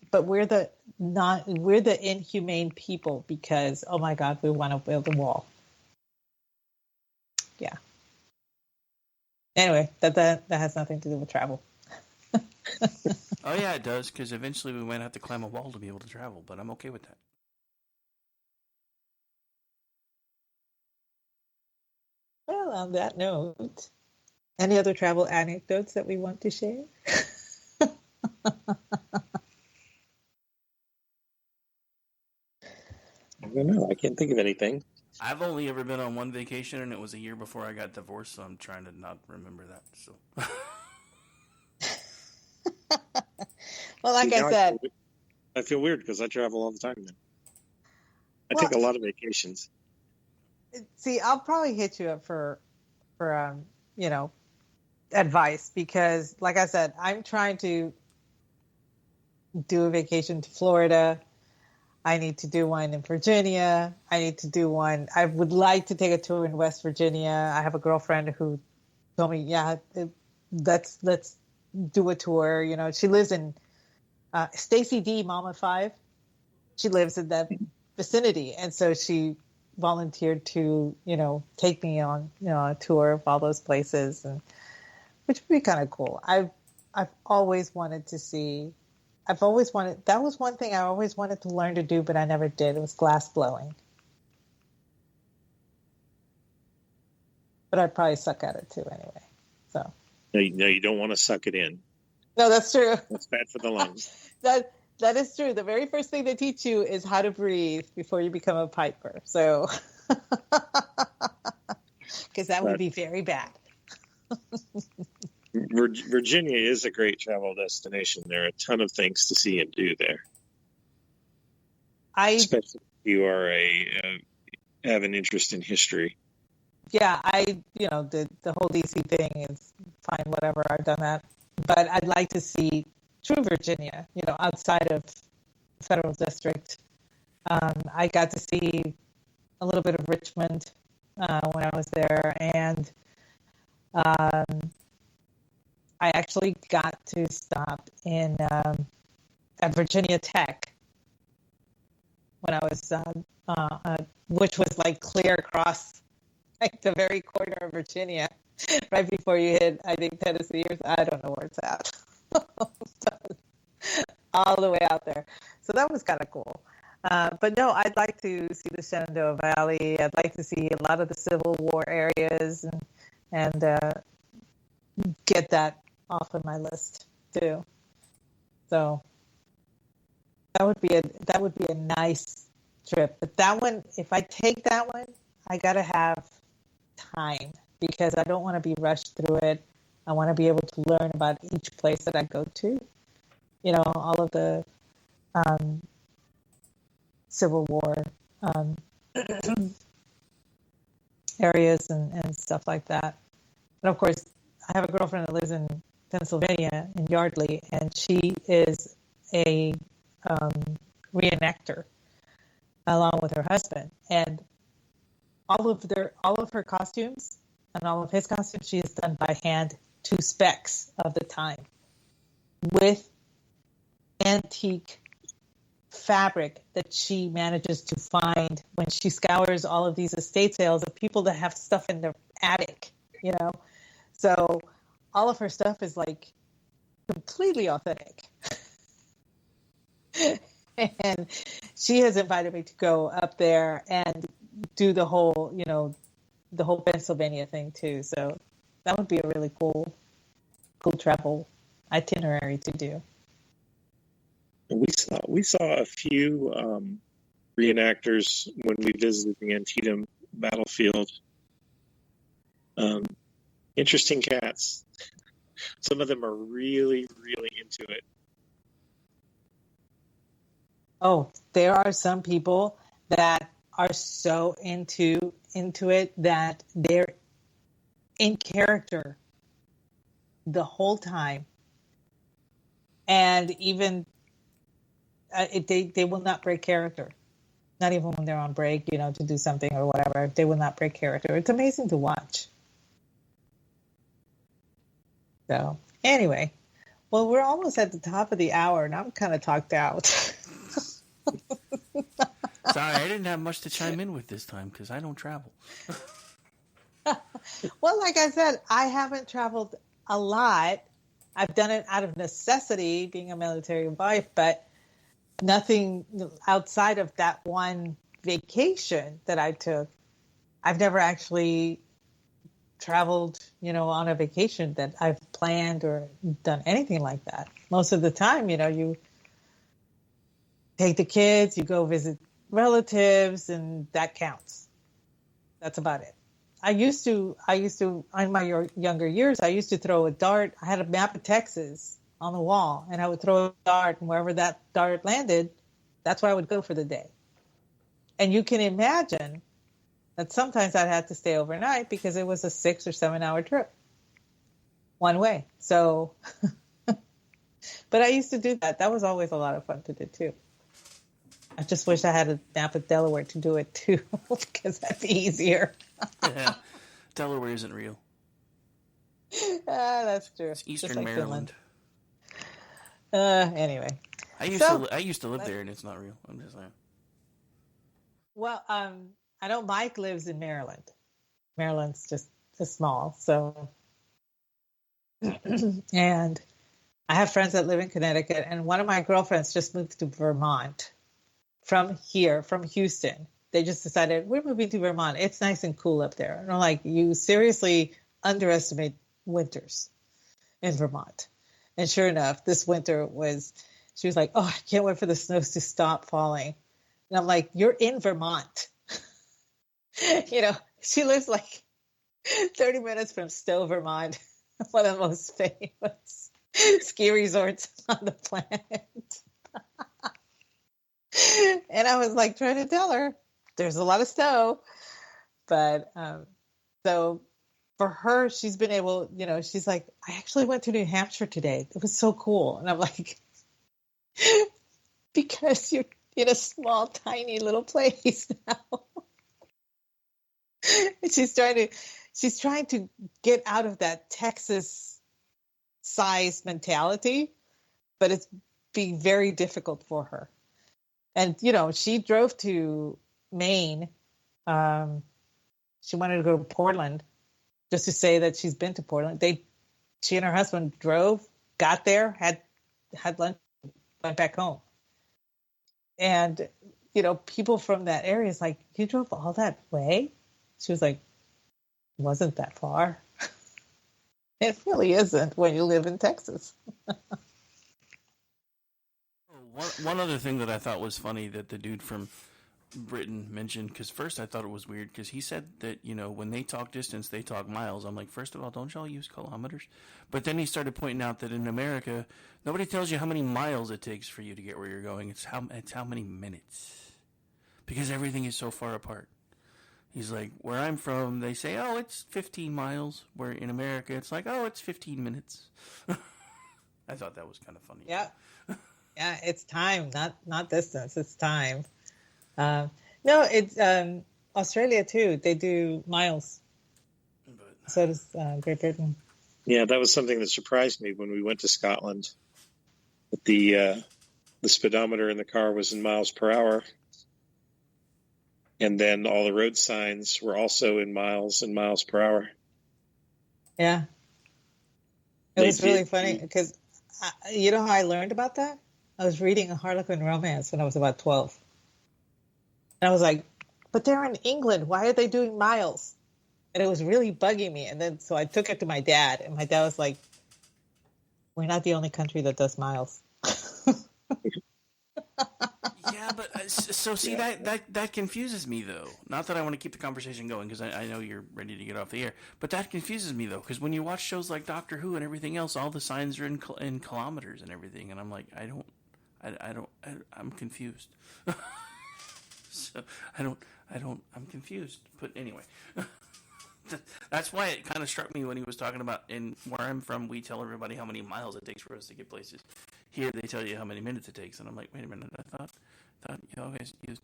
But we're the we're the inhumane people because, oh my God, we want to build a wall. Yeah. Anyway, that has nothing to do with travel. Oh yeah, it does, because eventually we might have to climb a wall to be able to travel, but I'm okay with that. Well, on that note, any other travel anecdotes that we want to share? I don't know. I can't think of anything. I've only ever been on one vacation, and it was a year before I got divorced, so I'm trying to not remember that. So. Well, like See, I said, I feel weird because I travel all the time now. I take a lot of vacations. see, I'll probably hit you up for advice because, like I said, I'm trying to do a vacation to Florida. I need to do one in Virginia. I need to do one. I would like to take a tour in West Virginia. I have a girlfriend who told me, yeah, let's do a tour. You know, she lives in Stacy D, Mama 5. She lives in that vicinity. And so she volunteered to, take me on, a tour of all those places, and which would be kind of cool. I've always wanted to see. That was one thing I always wanted to learn to do, but I never did. It was glass blowing. But I'd probably suck at it too anyway. So. No, you don't want to suck it in. No, that's true. That's bad for the lungs. That is true. The very first thing they teach you is how to breathe before you become a piper. So, because that would be very bad. Virginia is a great travel destination. There are a ton of things to see and do there. Especially if you are have an interest in history. Yeah, the whole DC thing is fine, whatever. I've done that. But I'd like to see true Virginia, outside of Federal District. I got to see a little bit of Richmond when I was there, and I actually got to stop in at Virginia Tech when I was, which was like clear across like the very corner of Virginia, right before you hit, I think, Tennessee, or I don't know where it's at. All the way out there. So that was kind of cool. But no, I'd like to see the Shenandoah Valley. I'd like to see a lot of the Civil War areas and get that off of my list too. So that would be a nice trip. But that one, if I take that one, I gotta have time because I don't want to be rushed through it. I want to be able to learn about each place that I go to. All of the Civil War areas and stuff like that. And of course, I have a girlfriend that lives in Pennsylvania, in Yardley, and she is a reenactor along with her husband. And all of her costumes and all of his costumes, she has done by hand to specs of the time with antique fabric that she manages to find when she scours all of these estate sales of people that have stuff in their attic, So all of her stuff is like completely authentic. And she has invited me to go up there and do the whole Pennsylvania thing too. So that would be a really cool travel itinerary to do. We saw a few reenactors when we visited the Antietam battlefield. Interesting cats. Some of them are really, really into it. Oh, there are some people that are so into it that they're in character the whole time. And even they will not break character. Not even when they're on break, to do something or whatever. They will not break character. It's amazing to watch. So, anyway. Well, we're almost at the top of the hour, and I'm kind of talked out. Sorry, I didn't have much to chime in with this time because I don't travel. Well, like I said, I haven't traveled a lot. I've done it out of necessity, being a military wife, but nothing outside of that one vacation that I took. I've never actually traveled, on a vacation that I've planned or done anything like that. Most of the time, you take the kids, you go visit relatives, and that counts. That's about it. I used to, in my younger years, I used to throw a dart. I had a map of Texas on the wall, and I would throw a dart, and wherever that dart landed, that's where I would go for the day. And you can imagine that sometimes I'd have to stay overnight because it was a 6 or 7 hour trip one way. So, but I used to do that. That was always a lot of fun to do too. I just wish I had a map of Delaware to do it too, because that'd be easier. Yeah, Delaware isn't real. That's true. It's Eastern Maryland. Anyway, I used to live there, and it's not real. I'm just saying. Well, I know Mike lives in Maryland. Maryland's just small, so. And I have friends that live in Connecticut, and one of my girlfriends just moved to Vermont from Houston. They just decided, we're moving to Vermont. It's nice and cool up there. And I'm like, you seriously underestimate winters in Vermont. And sure enough, this winter she was like, oh, I can't wait for the snows to stop falling. And I'm like, you're in Vermont. She lives like 30 minutes from Stowe, Vermont, one of the most famous ski resorts on the planet. And I was like trying to tell her there's a lot of snow, but so for her, she's been able, she's like, I actually went to New Hampshire today. It was so cool. And I'm like, because you're in a small, tiny little place now. And she's trying to get out of that Texas size mentality, but it's being very difficult for her. And, she drove to Maine. She wanted to go to Portland just to say that she's been to Portland. She and her husband drove, got there, had lunch, went back home. And, people from that area is like, you drove all that way? She was like, wasn't that far. It really isn't when you live in Texas. One other thing that I thought was funny that the dude from Britain mentioned, because first I thought it was weird, because he said that, when they talk distance, they talk miles. I'm like, first of all, don't y'all use kilometers? But then he started pointing out that in America, nobody tells you how many miles it takes for you to get where you're going. It's how many minutes. Because everything is so far apart. He's like, where I'm from, they say, oh, it's 15 miles. Where in America, it's like, oh, it's 15 minutes. I thought that was kind of funny. Yeah. Yeah, it's time, not distance. It's time. No, it's Australia too. They do miles. So does Great Britain. Yeah, that was something that surprised me when we went to Scotland. The speedometer in the car was in miles per hour, and then all the road signs were also in miles and miles per hour. Yeah, it was really funny because you know how I learned about that? I was reading a Harlequin romance when I was about 12. And I was like, but they're in England. Why are they doing miles? And it was really bugging me. And then, so I took it to my dad. And my dad was like, we're not the only country that does miles. Yeah, but so see, that confuses me, though. Not that I want to keep the conversation going, because I know you're ready to get off the air. But that confuses me, though, because when you watch shows like Doctor Who and everything else, all the signs are in kilometers and everything. And I'm like, I'm confused. So I'm confused. But anyway, that's why it kind of struck me when he was talking about, in where I'm from, we tell everybody how many miles it takes for us to get places. Here they tell you how many minutes it takes, and I'm like, wait a minute, I thought you guys used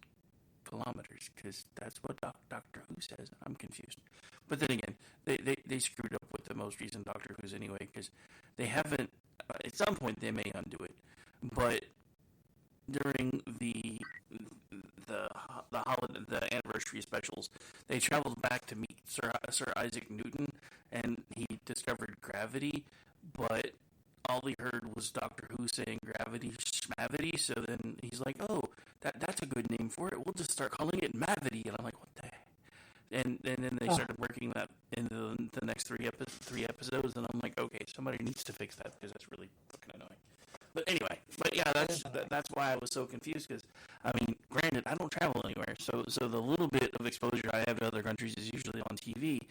kilometers, because that's what Doctor Who says. I'm confused. But then again, they screwed up with the most recent Doctor Who's anyway, because they haven't. At some point, they may undo it, but during the holiday, the anniversary specials, they traveled back to meet Sir Isaac Newton, and he discovered gravity, but all he heard was Doctor Who saying gravity schmavity, so then he's like, oh, that's a good name for it. We'll just start calling it Mavity. And I'm like, what the heck? And then they started working that into the next three episodes, and I'm like, okay, somebody needs to fix that because that's really fucking annoying. But anyway, that's why I was so confused, because, I mean, granted, I don't travel anywhere, so the little bit of exposure I have to other countries is usually on TV,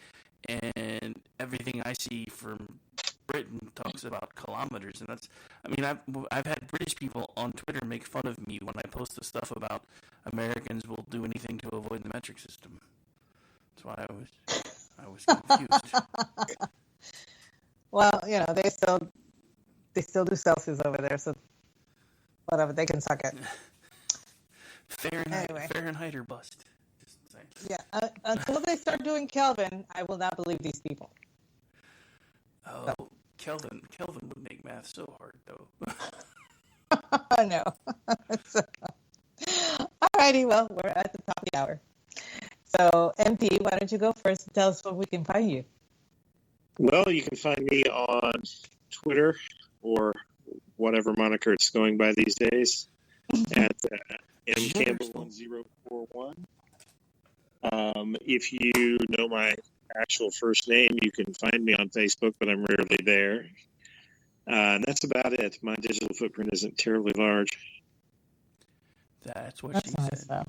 and everything I see from Britain talks about kilometers, and that's, I mean, I've had British people on Twitter make fun of me when I post the stuff about Americans will do anything to avoid the metric system. That's why I was confused. Well, you know, they still do Celsius over there, so whatever, they can suck it. Fahrenheit or bust. Just saying. Yeah, until they start doing Kelvin, I will not believe these people. Oh, so. Kelvin would make math so hard, though. I know. Alrighty, well, we're at the top of the hour. So, MP, why don't you go first and tell us where we can find you? Well, you can find me on Twitter, or whatever moniker it's going by these days, at mcampbell1041. If you know my actual first name, you can find me on Facebook, but I'm rarely there. And that's about it. My digital footprint isn't terribly large. That's what she said.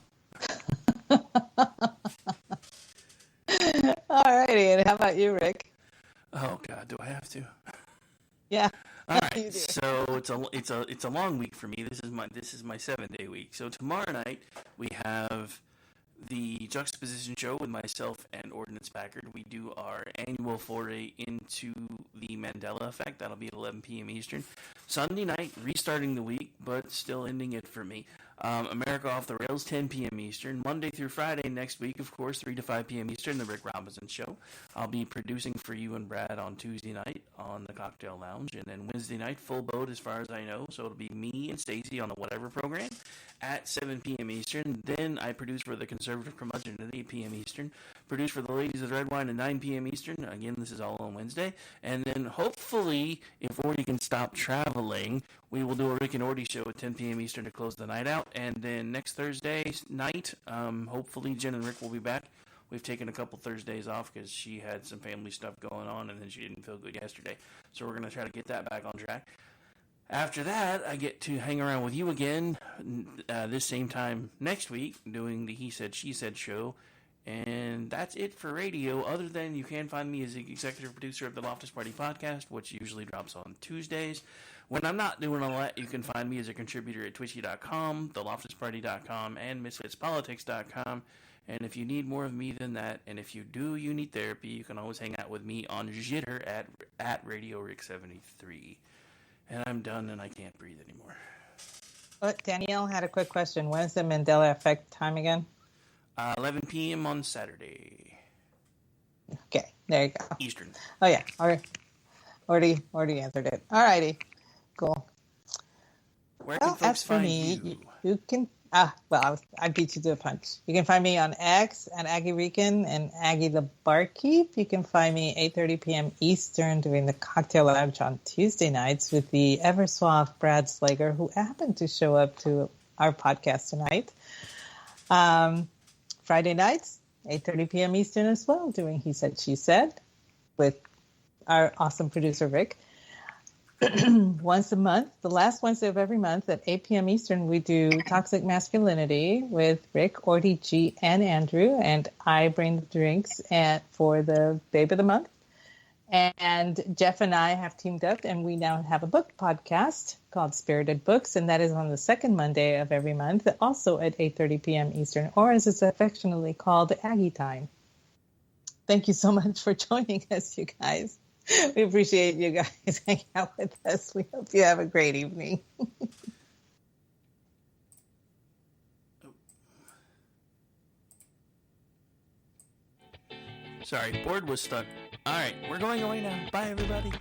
All righty, and how about you, Rick? Oh God, do I have to? Yeah. All right. So it's a long week for me. This is my 7-day week. So tomorrow night we have the Juxtaposition Show with myself and Ordnance Packard. We do our annual foray into the Mandela Effect. That'll be at 11 p.m. Eastern. Sunday night, restarting the week, but still ending it for me. America Off the Rails, 10 p.m. Eastern. Monday through Friday next week, of course, 3 to 5 p.m. Eastern, The Rick Robinson Show. I'll be producing for you and Brad on Tuesday night on the Cocktail Lounge. And then Wednesday night, full boat as far as I know. So it'll be me and Stacy on the Whatever program at 7 p.m. Eastern. Then I produce for the Conservative Curmudgeon at 8 p.m. Eastern. Produce for the Ladies of the Red Wine at 9 p.m. Eastern. Again, this is all on Wednesday. And then hopefully, if Ordy can stop traveling, we will do a Rick and Ordy show at 10 p.m. Eastern to close the night out. And then next Thursday night, hopefully Jen and Rick will be back. We've taken a couple Thursdays off because she had some family stuff going on, and then she didn't feel good yesterday. So we're going to try to get that back on track. After that, I get to hang around with you again this same time next week, doing the He Said, She Said show. And that's it for radio, other than you can find me as the executive producer of the Loftus Party podcast, which usually drops on Tuesdays. When I'm not doing all that, you can find me as a contributor at twitchy.com, theloftusparty.com, and misfitspolitics.com. And if you need more of me than that, and if you do, you need therapy, you can always hang out with me on Jitter at Radio Rick73. And I'm done, and I can't breathe anymore. Danielle had a quick question. When's the Mandela Effect time again? 11 p.m. on Saturday. Okay, there you go. Eastern. Oh, yeah. Already answered it. All righty. Cool. Where can folks find you? You can... I beat you to a punch. You can find me on X at Aggie Rican and Aggie the Barkeep. You can find me 8:30 p.m. Eastern during the Cocktail Lounge on Tuesday nights with the ever suave Brad Slager, who happened to show up to our podcast tonight. Friday nights, 8:30 p.m. Eastern as well, doing He Said, She Said with our awesome producer, Rick. Once a month, the last Wednesday of every month at 8 p.m. Eastern, we do Toxic Masculinity with Rick, Ordy, G, and Andrew, and I bring the drinks for the Babe of the Month. And Jeff and I have teamed up, and we now have a book podcast called Spirited Books, and that is on the second Monday of every month, also at 8:30 p.m. Eastern, or as it's affectionately called, Aggie Time. Thank you so much for joining us, you guys. We appreciate you guys hanging out with us. We hope you have a great evening. Sorry, board was stuck. All right, we're going away now. Bye, everybody.